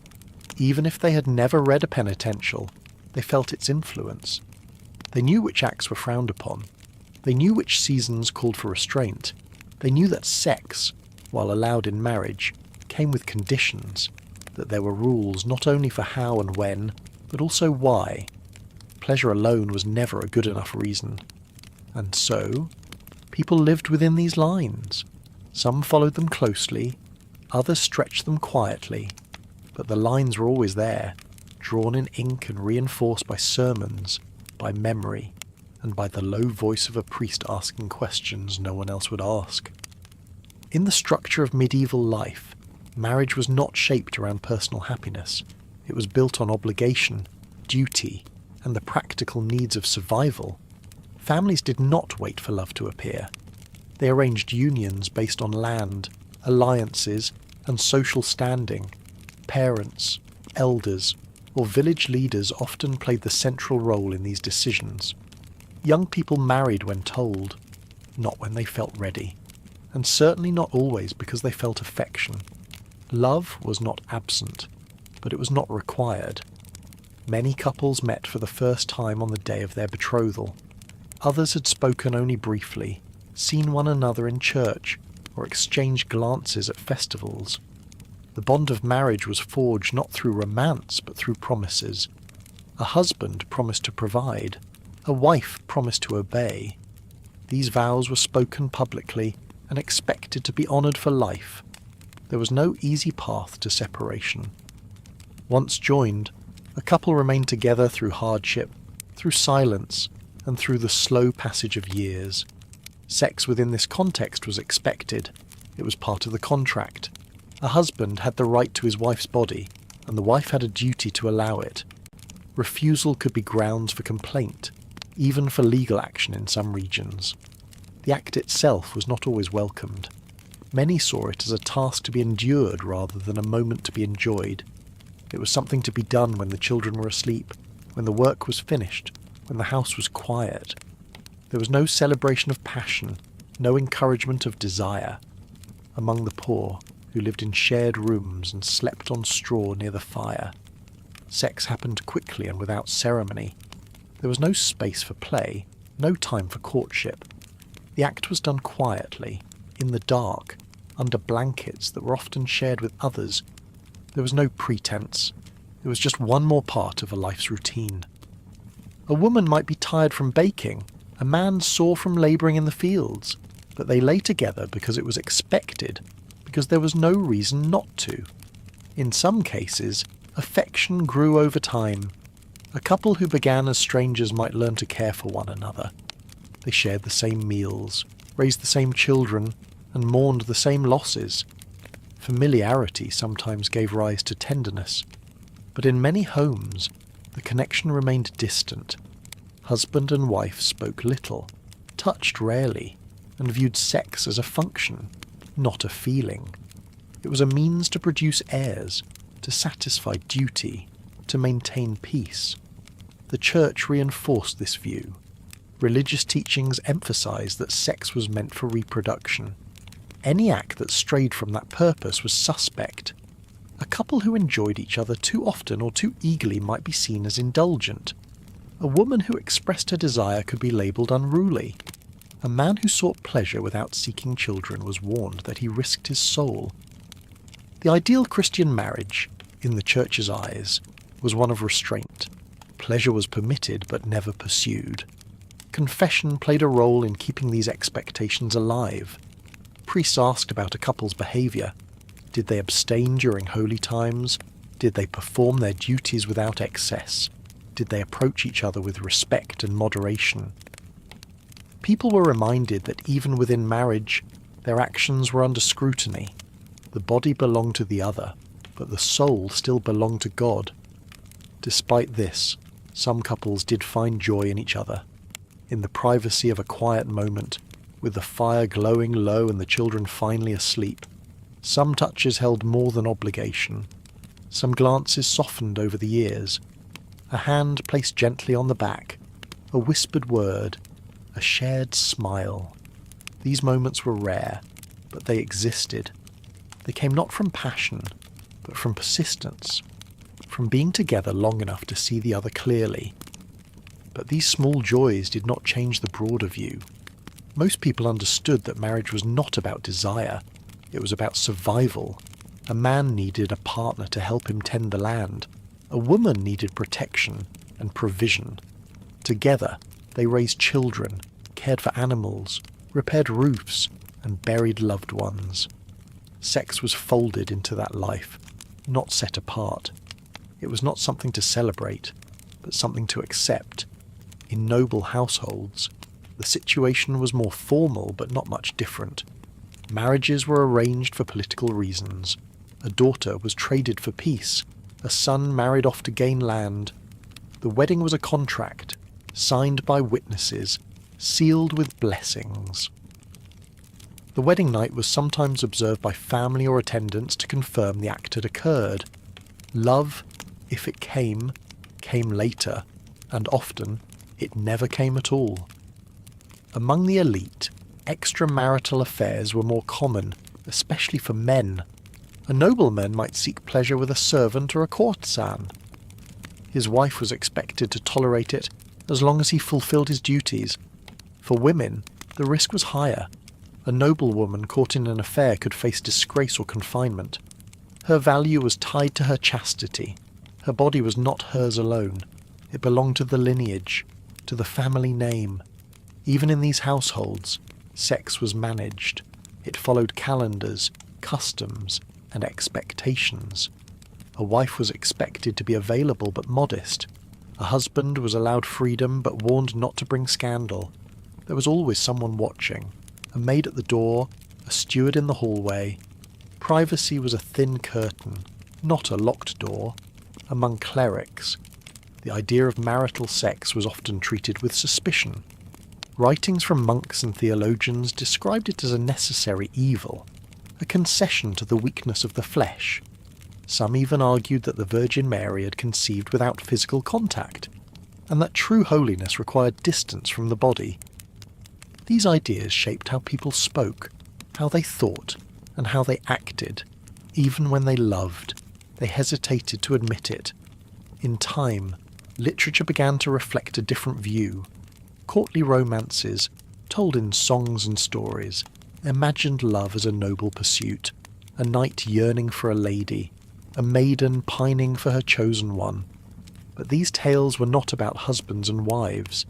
Even if they had never read a penitential, they felt its influence. They knew which acts were frowned upon. They knew which seasons called for restraint. They knew that sex, while allowed in marriage, came with conditions, that there were rules not only for how and when, but also why. Pleasure alone was never a good enough reason. And so, people lived within these lines. Some followed them closely, others stretched them quietly, but the lines were always there, drawn in ink and reinforced by sermons, by memory, and by the low voice of a priest asking questions no one else would ask. In the structure of medieval life, marriage was not shaped around personal happiness. It was built on obligation, duty, and the practical needs of survival. Families did not wait for love to appear. They arranged unions based on land, alliances, and social standing. Parents, elders, or village leaders often played the central role in these decisions. Young people married when told, not when they felt ready, and certainly not always because they felt affection. Love was not absent, but it was not required. Many couples met for the first time on the day of their betrothal. Others had spoken only briefly, seen one another in church, or exchanged glances at festivals. The bond of marriage was forged not through romance, but through promises. A husband promised to provide, a wife promised to obey. These vows were spoken publicly and expected to be honoured for life. There was no easy path to separation. Once joined, a couple remained together through hardship, through silence, and through the slow passage of years. Sex within this context was expected. It was part of the contract. A husband had the right to his wife's body, and the wife had a duty to allow it. Refusal could be grounds for complaint, even for legal action in some regions. The act itself was not always welcomed. Many saw it as a task to be endured rather than a moment to be enjoyed. It was something to be done when the children were asleep, when the work was finished, when the house was quiet. There was no celebration of passion, no encouragement of desire. Among the poor, who lived in shared rooms and slept on straw near the fire, sex happened quickly and without ceremony. There was no space for play, no time for courtship. The act was done quietly, in the dark, under blankets that were often shared with others. There was no pretense. It was just one more part of a life's routine. A woman might be tired from baking, a man sore from labouring in the fields, but they lay together because it was expected, because there was no reason not to. In some cases, affection grew over time. A couple who began as strangers might learn to care for one another. They shared the same meals, raised the same children, and mourned the same losses. Familiarity sometimes gave rise to tenderness, but in many homes, the connection remained distant. Husband and wife spoke little, touched rarely, and viewed sex as a function, not a feeling. It was a means to produce heirs, to satisfy duty, to maintain peace. The Church reinforced this view. Religious teachings emphasized that sex was meant for reproduction. Any act that strayed from that purpose was suspect. A couple who enjoyed each other too often or too eagerly might be seen as indulgent. A woman who expressed her desire could be labelled unruly. A man who sought pleasure without seeking children was warned that he risked his soul. The ideal Christian marriage, in the Church's eyes, was one of restraint. Pleasure was permitted but never pursued. Confession played a role in keeping these expectations alive. Priests asked about a couple's behaviour. Did they abstain during holy times? Did they perform their duties without excess? Did they approach each other with respect and moderation? People were reminded that even within marriage, their actions were under scrutiny. The body belonged to the other, but the soul still belonged to God. Despite this, some couples did find joy in each other. In the privacy of a quiet moment, with the fire glowing low and the children finally asleep, some touches held more than obligation. Some glances softened over the years. A hand placed gently on the back, a whispered word, a shared smile. These moments were rare, but they existed. They came not from passion, but from persistence, from being together long enough to see the other clearly. But these small joys did not change the broader view. Most people understood that marriage was not about desire, it was about survival. A man needed a partner to help him tend the land. A woman needed protection and provision. Together, they raised children, cared for animals, repaired roofs, and buried loved ones. Sex was folded into that life, not set apart. It was not something to celebrate, but something to accept. In noble households, the situation was more formal but not much different. Marriages were arranged for political reasons. A daughter was traded for peace. A son married off to gain land. The wedding was a contract, signed by witnesses, sealed with blessings. The wedding night was sometimes observed by family or attendants to confirm the act had occurred. Love, if it came later, and often it never came at all. Among the elite, extramarital affairs were more common, especially for men. A nobleman might seek pleasure with a servant or a courtesan. His wife was expected to tolerate it as long as he fulfilled his duties. For women, the risk was higher. A noblewoman caught in an affair could face disgrace or confinement. Her value was tied to her chastity. Her body was not hers alone. It belonged to the lineage, to the family name. Even in these households, sex was managed. It followed calendars, customs, and expectations. A wife was expected to be available but modest. A husband was allowed freedom but warned not to bring scandal. There was always someone watching, a maid at the door, a steward in the hallway. Privacy was a thin curtain, not a locked door. Among clerics, the idea of marital sex was often treated with suspicion. Writings from monks and theologians described it as a necessary evil, a concession to the weakness of the flesh. Some even argued that the Virgin Mary had conceived without physical contact, and that true holiness required distance from the body. These ideas shaped how people spoke, how they thought, and how they acted. Even when they loved, they hesitated to admit it. In time, literature began to reflect a different view. Courtly romances, told in songs and stories, imagined love as a noble pursuit, a knight yearning for a lady, a maiden pining for her chosen one. But these tales were not about husbands and wives.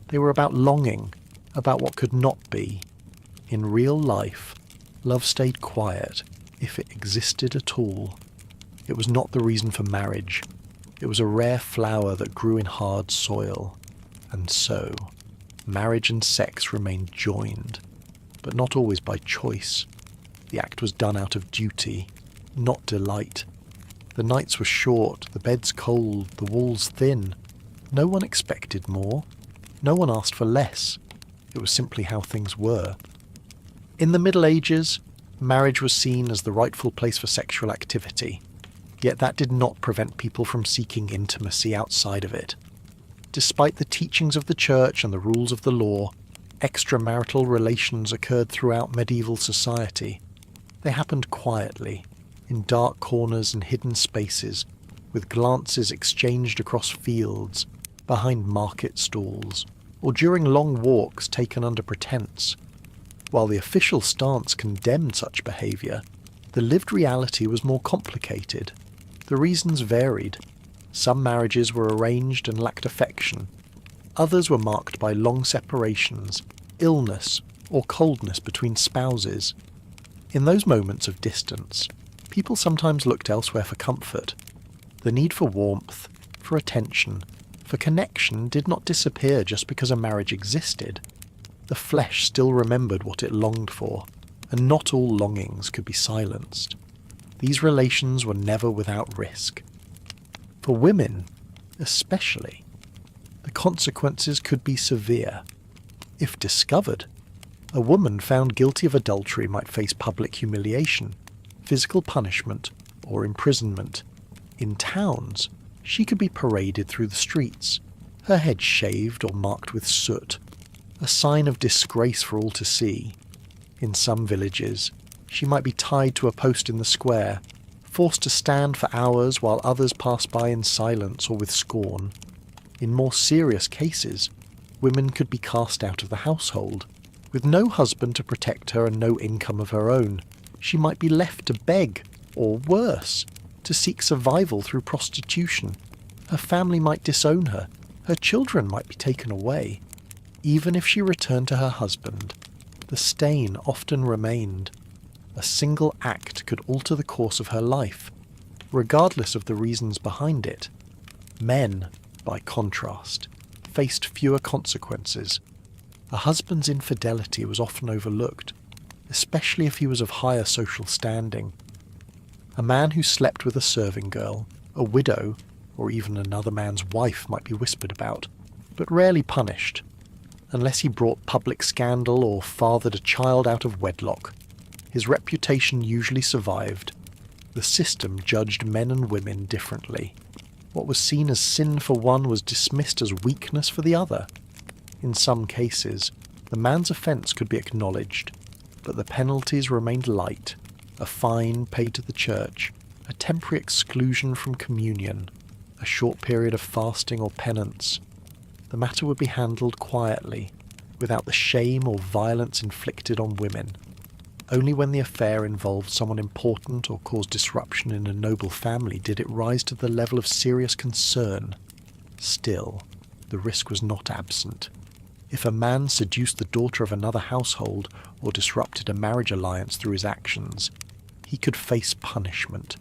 They were about longing, about what could not be. In real life, love stayed quiet, if it existed at all. It was not the reason for marriage. It was a rare flower that grew in hard soil. And so, marriage and sex remained joined, but not always by choice. The act was done out of duty, not delight. The nights were short, the beds cold, the walls thin. No one expected more. No one asked for less. It was simply how things were. In the Middle Ages, marriage was seen as the rightful place for sexual activity. Yet that did not prevent people from seeking intimacy outside of it. Despite the teachings of the church and the rules of the law, extramarital relations occurred throughout medieval society. They happened quietly, in dark corners and hidden spaces, with glances exchanged across fields, behind market stalls, or during long walks taken under pretense. While the official stance condemned such behaviour, the lived reality was more complicated. The reasons varied. Some marriages were arranged and lacked affection. Others were marked by long separations, illness, or coldness between spouses. In those moments of distance, people sometimes looked elsewhere for comfort. The need for warmth, for attention, for connection did not disappear just because a marriage existed. The flesh still remembered what it longed for, and not all longings could be silenced. These relations were never without risk. For women, especially, the consequences could be severe. If discovered, a woman found guilty of adultery might face public humiliation, physical punishment, or imprisonment. In towns, she could be paraded through the streets, her head shaved or marked with soot, a sign of disgrace for all to see. In some villages, she might be tied to a post in the square, forced to stand for hours while others pass by in silence or with scorn. In more serious cases, women could be cast out of the household. With no husband to protect her and no income of her own, she might be left to beg, or worse, to seek survival through prostitution. Her family might disown her, her children might be taken away. Even if she returned to her husband, the stain often remained. A single act could alter the course of her life, regardless of the reasons behind it. Men, by contrast, faced fewer consequences. A husband's infidelity was often overlooked, especially if he was of higher social standing. A man who slept with a serving girl, a widow, or even another man's wife might be whispered about, but rarely punished, unless he brought public scandal or fathered a child out of wedlock. His reputation usually survived. The system judged men and women differently. What was seen as sin for one was dismissed as weakness for the other. In some cases, the man's offence could be acknowledged, but the penalties remained light: a fine paid to the church, a temporary exclusion from communion, a short period of fasting or penance. The matter would be handled quietly, without the shame or violence inflicted on women. Only when the affair involved someone important or caused disruption in a noble family did it rise to the level of serious concern. Still, the risk was not absent. If a man seduced the daughter of another household or disrupted a marriage alliance through his actions, he could face punishment.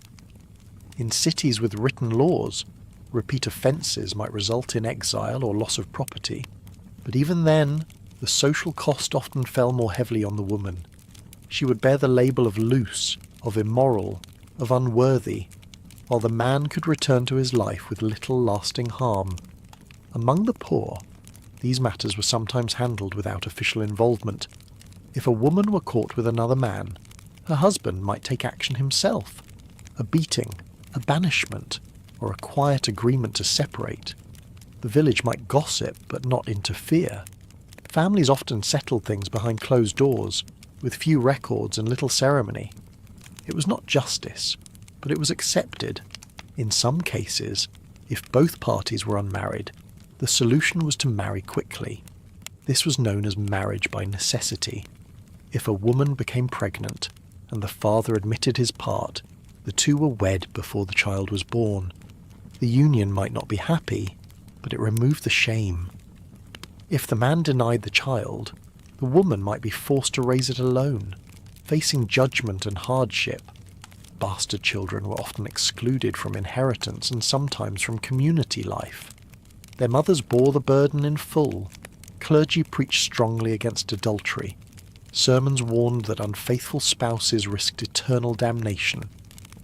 In cities with written laws, repeat offences might result in exile or loss of property, but even then, the social cost often fell more heavily on the woman. She would bear the label of loose, of immoral, of unworthy, while the man could return to his life with little lasting harm. Among the poor, these matters were sometimes handled without official involvement. If a woman were caught with another man, her husband might take action himself. A beating, a banishment, or a quiet agreement to separate. The village might gossip but not interfere. Families often settled things behind closed doors, with few records and little ceremony. It was not justice, but it was accepted. In some cases, if both parties were unmarried, the solution was to marry quickly. This was known as marriage by necessity. If a woman became pregnant, and the father admitted his part, the two were wed before the child was born. The union might not be happy, but it removed the shame. If the man denied the child, the woman might be forced to raise it alone, facing judgment and hardship. Bastard children were often excluded from inheritance and sometimes from community life. Their mothers bore the burden in full. Clergy preached strongly against adultery. Sermons warned that unfaithful spouses risked eternal damnation.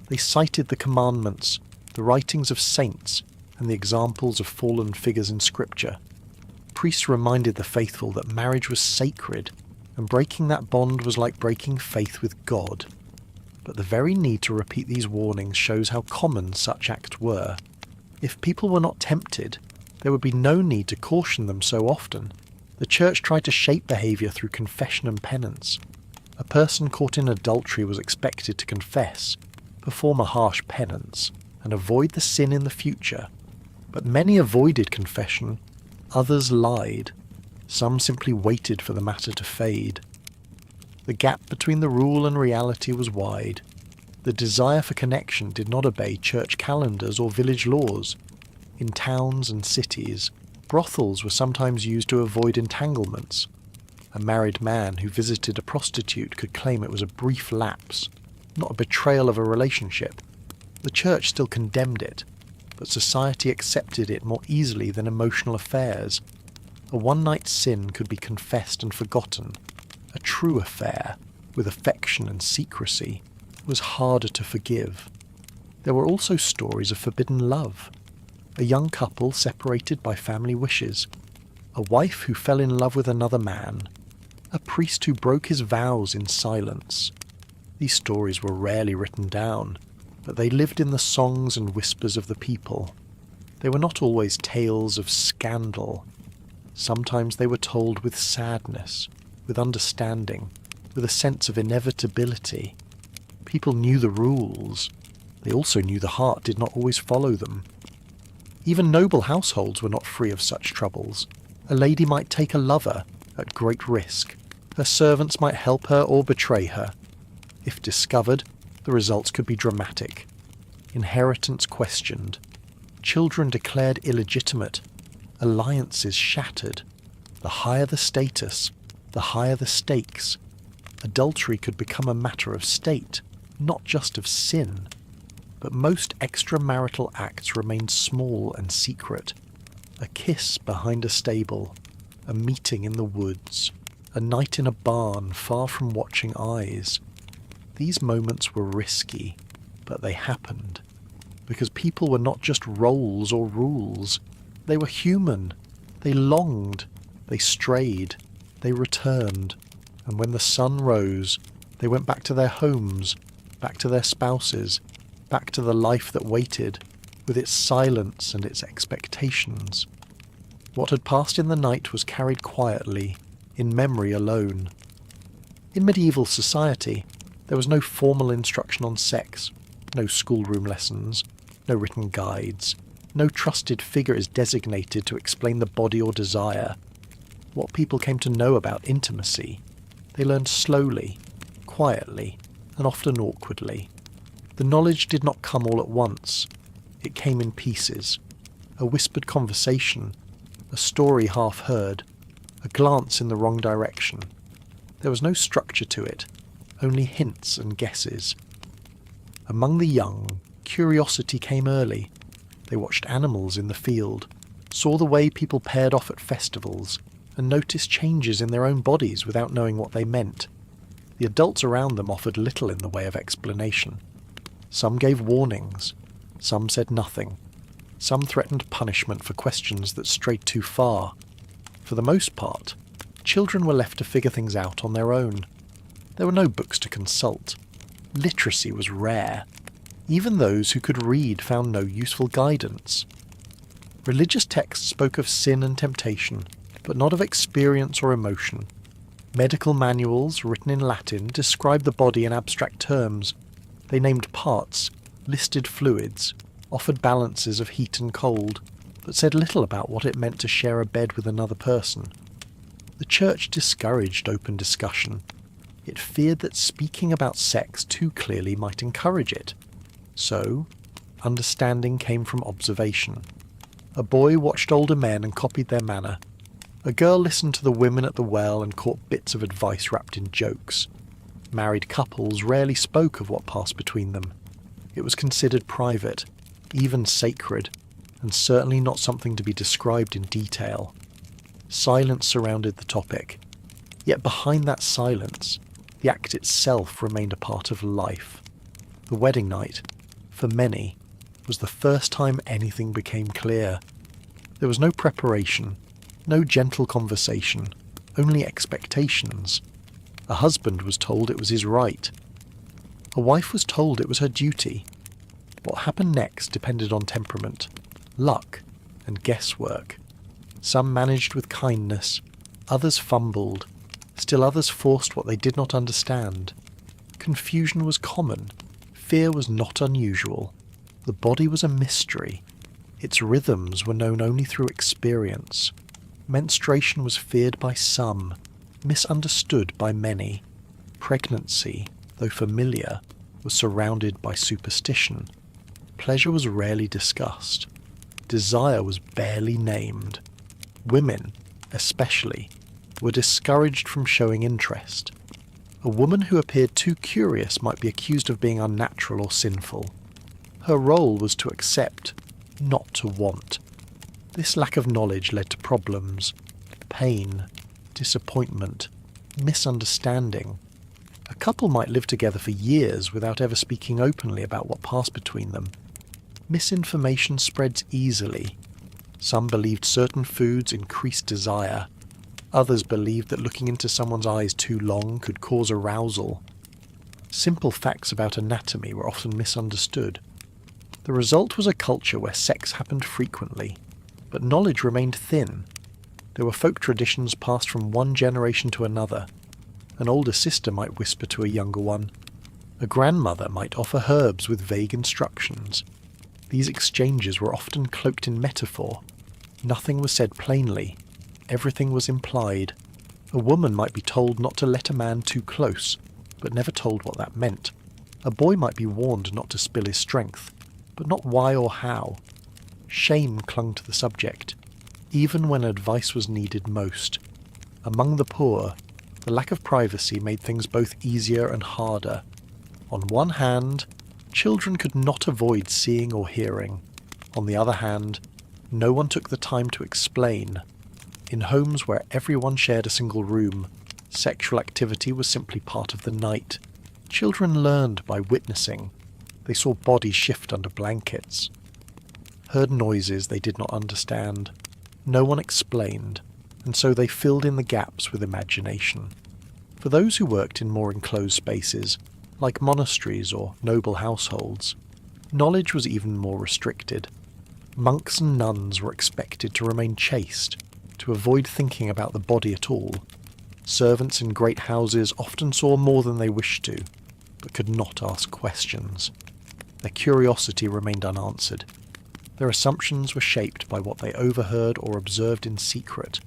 They cited the commandments, the writings of saints, and the examples of fallen figures in Scripture. Priests reminded the faithful that marriage was sacred, and breaking that bond was like breaking faith with God. But the very need to repeat these warnings shows how common such acts were. If people were not tempted, there would be no need to caution them so often. The Church tried to shape behaviour through confession and penance. A person caught in adultery was expected to confess, perform a harsh penance, and avoid the sin in the future. But many avoided confession, others lied. Some simply waited for the matter to fade. The gap between the rule and reality was wide. The desire for connection did not obey church calendars or village laws. In towns and cities, brothels were sometimes used to avoid entanglements. A married man who visited a prostitute could claim it was a brief lapse, not a betrayal of a relationship. The church still condemned it, but society accepted it more easily than emotional affairs. A one-night sin could be confessed and forgotten. A true affair, with affection and secrecy, was harder to forgive. There were also stories of forbidden love. A young couple separated by family wishes. A wife who fell in love with another man. A priest who broke his vows in silence. These stories were rarely written down, but they lived in the songs and whispers of the people. They were not always tales of scandal. Sometimes they were told with sadness, with understanding, with a sense of inevitability. People knew the rules. They also knew the heart did not always follow them. Even noble households were not free of such troubles. A lady might take a lover, at great risk. Her servants might help her or betray her. If discovered, the results could be dramatic. Inheritance questioned. Children declared illegitimate. Alliances shattered. The higher the status, the higher the stakes. Adultery could become a matter of state, not just of sin. But most extramarital acts remained small and secret. A kiss behind a stable, a meeting in the woods, a night in a barn far from watching eyes. These moments were risky, but they happened. Because people were not just roles or rules. They were human. They longed. They strayed. They returned. And when the sun rose, they went back to their homes, back to their spouses, back to the life that waited, with its silence and its expectations. What had passed in the night was carried quietly, in memory alone. In medieval society, there was no formal instruction on sex, no schoolroom lessons, no written guides, no trusted figure is designated to explain the body or desire. What people came to know about intimacy, they learned slowly, quietly, and often awkwardly. The knowledge did not come all at once. It came in pieces. A whispered conversation, a story half heard, a glance in the wrong direction. There was no structure to it, only hints and guesses. Among the young, curiosity came early. They watched animals in the field, saw the way people paired off at festivals, and noticed changes in their own bodies without knowing what they meant. The adults around them offered little in the way of explanation. Some gave warnings, some said nothing, some threatened punishment for questions that strayed too far. For the most part, children were left to figure things out on their own. There were no books to consult. Literacy was rare. Even those who could read found no useful guidance. Religious texts spoke of sin and temptation, but not of experience or emotion. Medical manuals, written in Latin, described the body in abstract terms. They named parts, listed fluids, offered balances of heat and cold, but said little about what it meant to share a bed with another person. The Church discouraged open discussion. It feared that speaking about sex too clearly might encourage it. So, understanding came from observation. A boy watched older men and copied their manner. A girl listened to the women at the well and caught bits of advice wrapped in jokes. Married couples rarely spoke of what passed between them. It was considered private, even sacred, and certainly not something to be described in detail. Silence surrounded the topic. Yet behind that silence, the act itself remained a part of life. The wedding night, for many, was the first time anything became clear. There was no preparation, no gentle conversation, only expectations. A husband was told it was his right. A wife was told it was her duty. What happened next depended on temperament, luck, and guesswork. Some managed with kindness, others fumbled, still others forced what they did not understand. Confusion was common, fear was not unusual. The body was a mystery. Its rhythms were known only through experience. Menstruation was feared by some, misunderstood by many. Pregnancy, though familiar, was surrounded by superstition. Pleasure was rarely discussed. Desire was barely named. Women, especially, were discouraged from showing interest. A woman who appeared too curious might be accused of being unnatural or sinful. Her role was to accept, not to want. This lack of knowledge led to problems, pain, disappointment, misunderstanding. A couple might live together for years without ever speaking openly about what passed between them. Misinformation spreads easily. Some believed certain foods increased desire. Others believed that looking into someone's eyes too long could cause arousal. Simple facts about anatomy were often misunderstood. The result was a culture where sex happened frequently, but knowledge remained thin. There were folk traditions passed from one generation to another. An older sister might whisper to a younger one. A grandmother might offer herbs with vague instructions. These exchanges were often cloaked in metaphor. Nothing was said plainly. Everything was implied. A woman might be told not to let a man too close, but never told what that meant. A boy might be warned not to spill his strength, but not why or how. Shame clung to the subject, even when advice was needed most. Among the poor, the lack of privacy made things both easier and harder. On one hand, children could not avoid seeing or hearing. On the other hand, no one took the time to explain. In homes where everyone shared a single room, sexual activity was simply part of the night. Children learned by witnessing. They saw bodies shift under blankets, heard noises they did not understand. No one explained, and so they filled in the gaps with imagination. For those who worked in more enclosed spaces, like monasteries or noble households, knowledge was even more restricted. Monks and nuns were expected to remain chaste, to avoid thinking about the body at all. Servants in great houses often saw more than they wished to, but could not ask questions. Their curiosity remained unanswered. Their assumptions were shaped by what they overheard or observed in secret.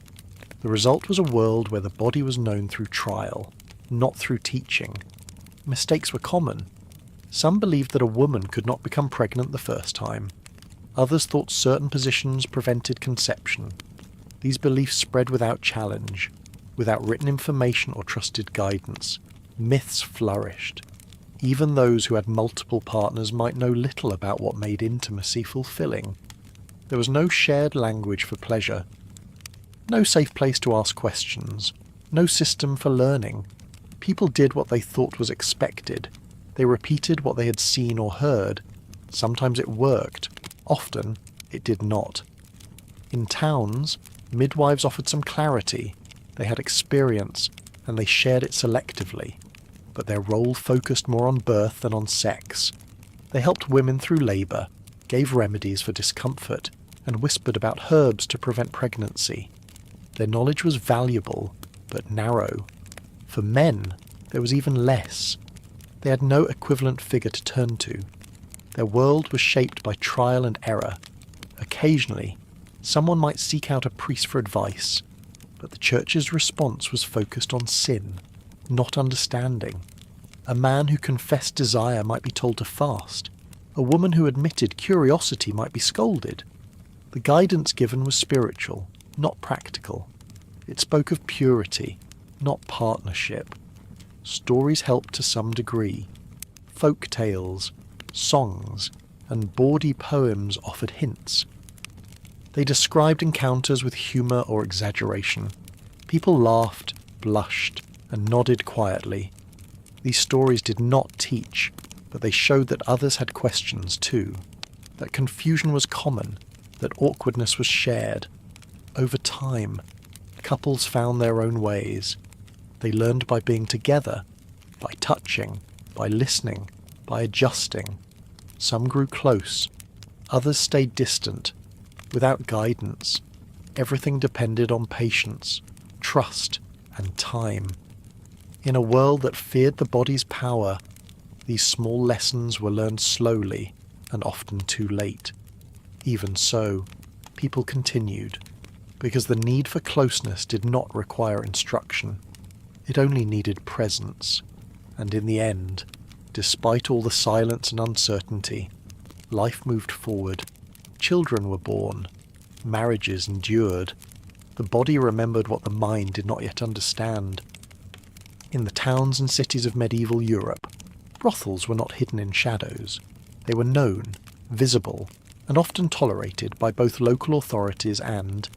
The result was a world where the body was known through trial, not through teaching. Mistakes were common. Some believed that a woman could not become pregnant the first time. Others thought certain positions prevented conception. These beliefs spread without challenge, without written information or trusted guidance. Myths flourished. Even those who had multiple partners might know little about what made intimacy fulfilling. There was no shared language for pleasure, no safe place to ask questions, no system for learning. People did what they thought was expected. They repeated what they had seen or heard. Sometimes it worked. Often, it did not. In towns, midwives offered some clarity. They had experience, and they shared it selectively. But their role focused more on birth than on sex. They helped women through labour, gave remedies for discomfort, and whispered about herbs to prevent pregnancy. Their knowledge was valuable, but narrow. For men, there was even less. They had no equivalent figure to turn to. Their world was shaped by trial and error. Occasionally, someone might seek out a priest for advice, but the church's response was focused on sin, not understanding. A man who confessed desire might be told to fast. A woman who admitted curiosity might be scolded. The guidance given was spiritual, not practical. It spoke of purity, not partnership. Stories helped to some degree. Folk tales, songs, and bawdy poems offered hints. They described encounters with humour or exaggeration. People laughed, blushed, and nodded quietly. These stories did not teach, but they showed that others had questions too, that confusion was common, that awkwardness was shared. Over time, couples found their own ways. They learned by being together, by touching, by listening, by adjusting. Some grew close, others stayed distant. Without guidance, everything depended on patience, trust, and time. In a world that feared the body's power, these small lessons were learned slowly and often too late. Even so, people continued, because the need for closeness did not require instruction. It only needed presence, and in the end, despite all the silence and uncertainty, life moved forward. Children were born, marriages endured. The body remembered what the mind did not yet understand. In the towns and cities of medieval Europe, brothels were not hidden in shadows. They were known, visible, and often tolerated by both local authorities and,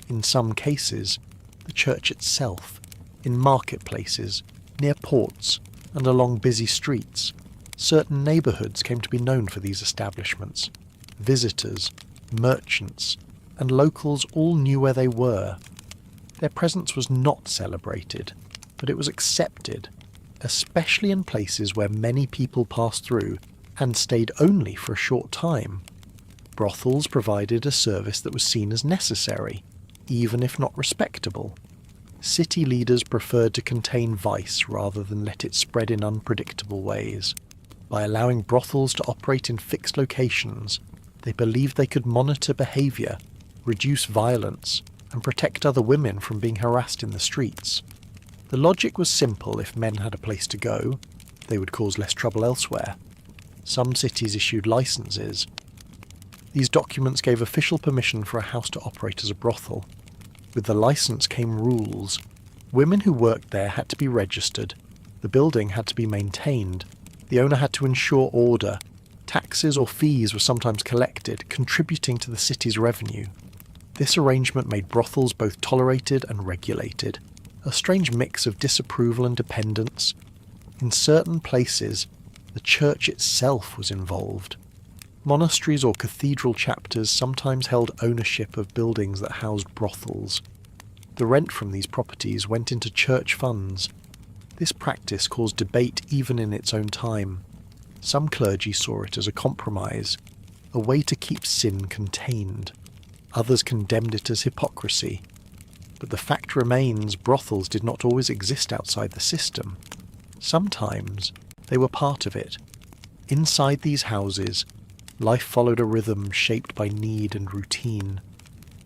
in some cases, the church itself. In marketplaces, near ports, and along busy streets, certain neighbourhoods came to be known for these establishments. Visitors, merchants, and locals all knew where they were. Their presence was not celebrated, but it was accepted, especially in places where many people passed through and stayed only for a short time. Brothels provided a service that was seen as necessary, even if not respectable. City leaders preferred to contain vice rather than let it spread in unpredictable ways. By allowing brothels to operate in fixed locations, they believed they could monitor behaviour, reduce violence, and protect other women from being harassed in the streets. The logic was simple: if men had a place to go, they would cause less trouble elsewhere. Some cities issued licenses. These documents gave official permission for a house to operate as a brothel. With the license came rules. Women who worked there had to be registered. The building had to be maintained. The owner had to ensure order. Taxes or fees were sometimes collected, contributing to the city's revenue. This arrangement made brothels both tolerated and regulated, a strange mix of disapproval and dependence. In certain places, the church itself was involved. Monasteries or cathedral chapters sometimes held ownership of buildings that housed brothels. The rent from these properties went into church funds. This practice caused debate even in its own time. Some clergy saw it as a compromise, a way to keep sin contained. Others condemned it as hypocrisy. But the fact remains, brothels did not always exist outside the system. Sometimes they were part of it. Inside these houses, life followed a rhythm shaped by need and routine.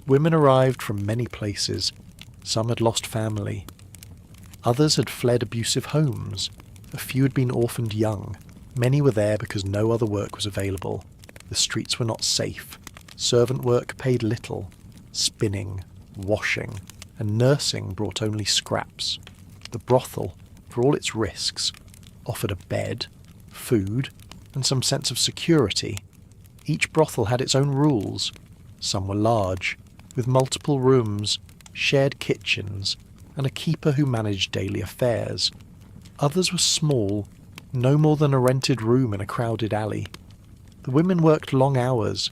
Women arrived from many places. Some had lost family. Others had fled abusive homes. A few had been orphaned young. Many were there because no other work was available. The streets were not safe. Servant work paid little. Spinning, washing, and nursing brought only scraps. The brothel, for all its risks, offered a bed, food, and some sense of security. Each brothel had its own rules. Some were large, with multiple rooms, shared kitchens, and a keeper who managed daily affairs. Others were small, no more than a rented room in a crowded alley. The women worked long hours.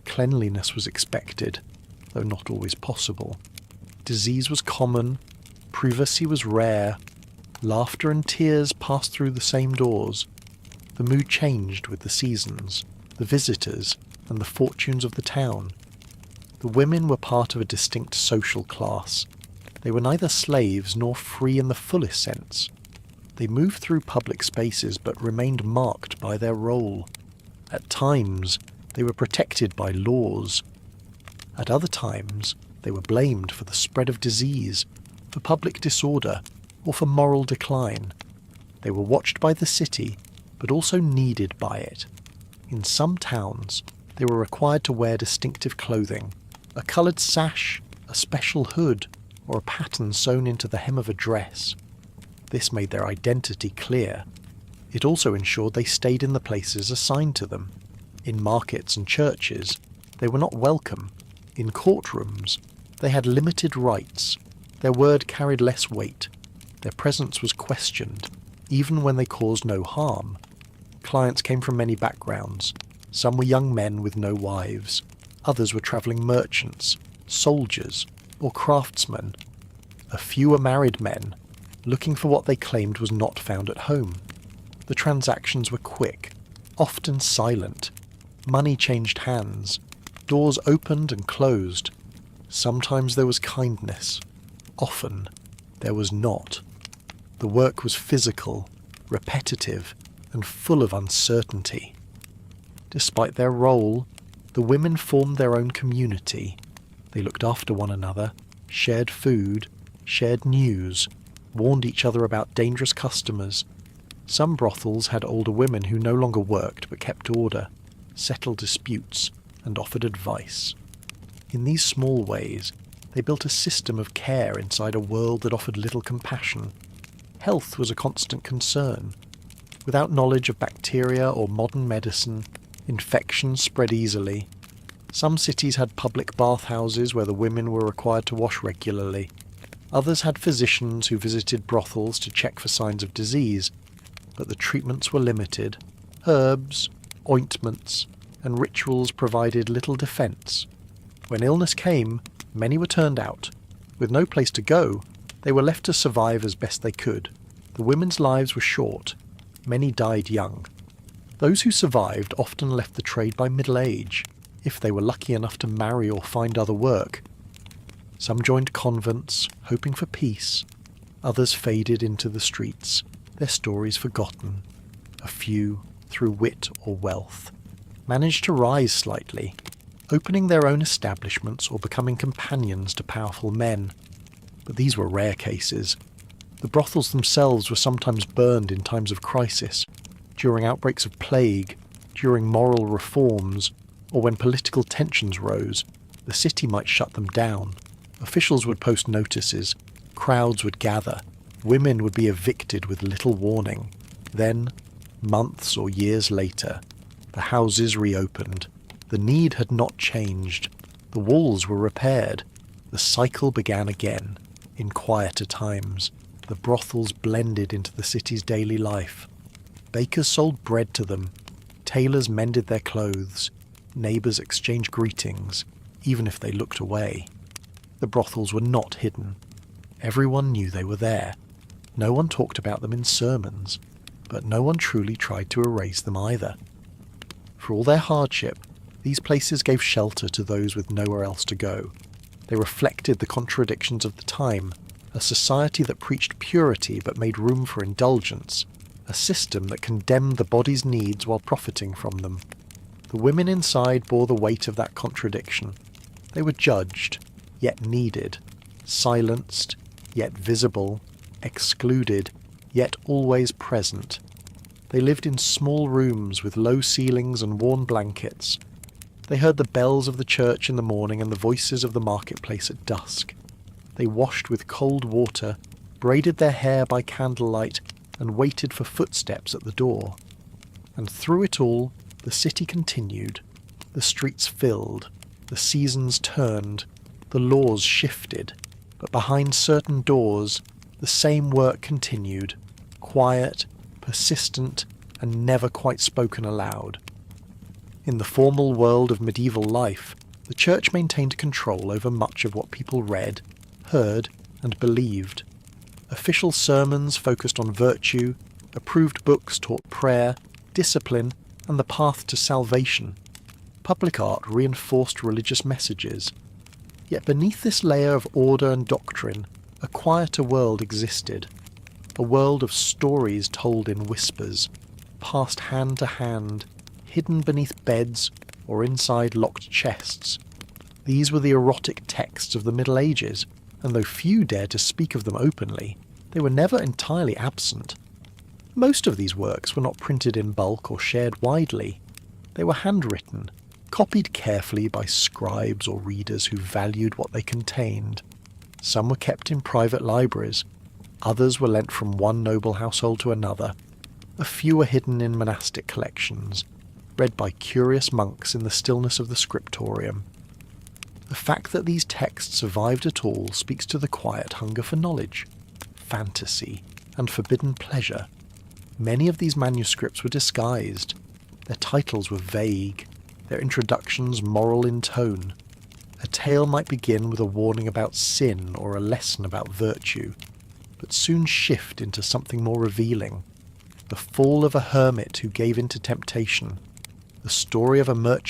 Cleanliness was expected, though not always possible. Disease was common, privacy was rare, laughter and tears passed through the same doors. The mood changed with the seasons, the visitors, and the fortunes of the town. The women were part of a distinct social class. They were neither slaves nor free in the fullest sense. They moved through public spaces but remained marked by their role. At times, they were protected by laws. At other times, they were blamed for the spread of disease, for public disorder, or for moral decline. They were watched by the city, but also needed by it. In some towns, they were required to wear distinctive clothing, a coloured sash, a special hood, or a pattern sewn into the hem of a dress. This made their identity clear. It also ensured they stayed in the places assigned to them. In markets and churches, they were not welcome. In courtrooms, they had limited rights. Their word carried less weight. Their presence was questioned, even when they caused no harm. Clients came from many backgrounds. Some were young men with no wives. Others were travelling merchants, soldiers, or craftsmen. A few were married men, looking for what they claimed was not found at home. The transactions were quick, often silent. Money changed hands. Doors opened and closed. Sometimes there was kindness. Often there was not. The work was physical, repetitive, and full of uncertainty. Despite their role, the women formed their own community. They looked after one another, shared food, shared news, warned each other about dangerous customers. Some brothels had older women who no longer worked but kept order, settled disputes, and offered advice. In these small ways, they built a system of care inside a world that offered little compassion. Health was a constant concern. Without knowledge of bacteria or modern medicine, infections spread easily. Some cities had public bathhouses where the women were required to wash regularly. Others had physicians who visited brothels to check for signs of disease, but the treatments were limited. Herbs, ointments, and rituals provided little defence. When illness came, many were turned out. With no place to go, they were left to survive as best they could. The women's lives were short. Many died young. Those who survived often left the trade by middle age, if they were lucky enough to marry or find other work. Some joined convents, hoping for peace. Others faded into the streets, their stories forgotten. A few, through wit or wealth, managed to rise slightly, opening their own establishments or becoming companions to powerful men. But these were rare cases. The brothels themselves were sometimes burned in times of crisis, during outbreaks of plague, during moral reforms, or when political tensions rose. The city might shut them down. Officials would post notices, crowds would gather, women would be evicted with little warning. Then, months or years later, the houses reopened. The need had not changed. The walls were repaired. The cycle began again, in quieter times. The brothels blended into the city's daily life. Bakers sold bread to them. Tailors mended their clothes. Neighbours exchanged greetings, even if they looked away. The brothels were not hidden. Everyone knew they were there. No one talked about them in sermons, but no one truly tried to erase them either. For all their hardship, these places gave shelter to those with nowhere else to go. They reflected the contradictions of the time, a society that preached purity but made room for indulgence, a system that condemned the body's needs while profiting from them. The women inside bore the weight of that contradiction. They were judged, yet needed, silenced, yet visible, excluded, yet always present. They lived in small rooms with low ceilings and worn blankets. They heard the bells of the church in the morning and the voices of the marketplace at dusk. They washed with cold water, braided their hair by candlelight, and waited for footsteps at the door. And through it all, the city continued. The streets filled, the seasons turned, the laws shifted, but behind certain doors, the same work continued, quiet, persistent, and never quite spoken aloud. In the formal world of medieval life, the Church maintained control over much of what people read, heard, and believed. Official sermons focused on virtue, approved books taught prayer, discipline, and the path to salvation. Public art reinforced religious messages. Yet beneath this layer of order and doctrine, a quieter world existed. A world of stories told in whispers, passed hand to hand, hidden beneath beds or inside locked chests. These were the erotic texts of the Middle Ages, and though few dared to speak of them openly, they were never entirely absent. Most of these works were not printed in bulk or shared widely. They were handwritten, copied carefully by scribes or readers who valued what they contained. Some were kept in private libraries, others were lent from one noble household to another, a few were hidden in monastic collections, read by curious monks in the stillness of the scriptorium. The fact that these texts survived at all speaks to the quiet hunger for knowledge, fantasy, and forbidden pleasure. Many of these manuscripts were disguised. Their titles were vague, their introductions moral in tone. A tale might begin with a warning about sin or a lesson about virtue, but soon shift into something more revealing. The fall of a hermit who gave in to temptation, the story of a merchant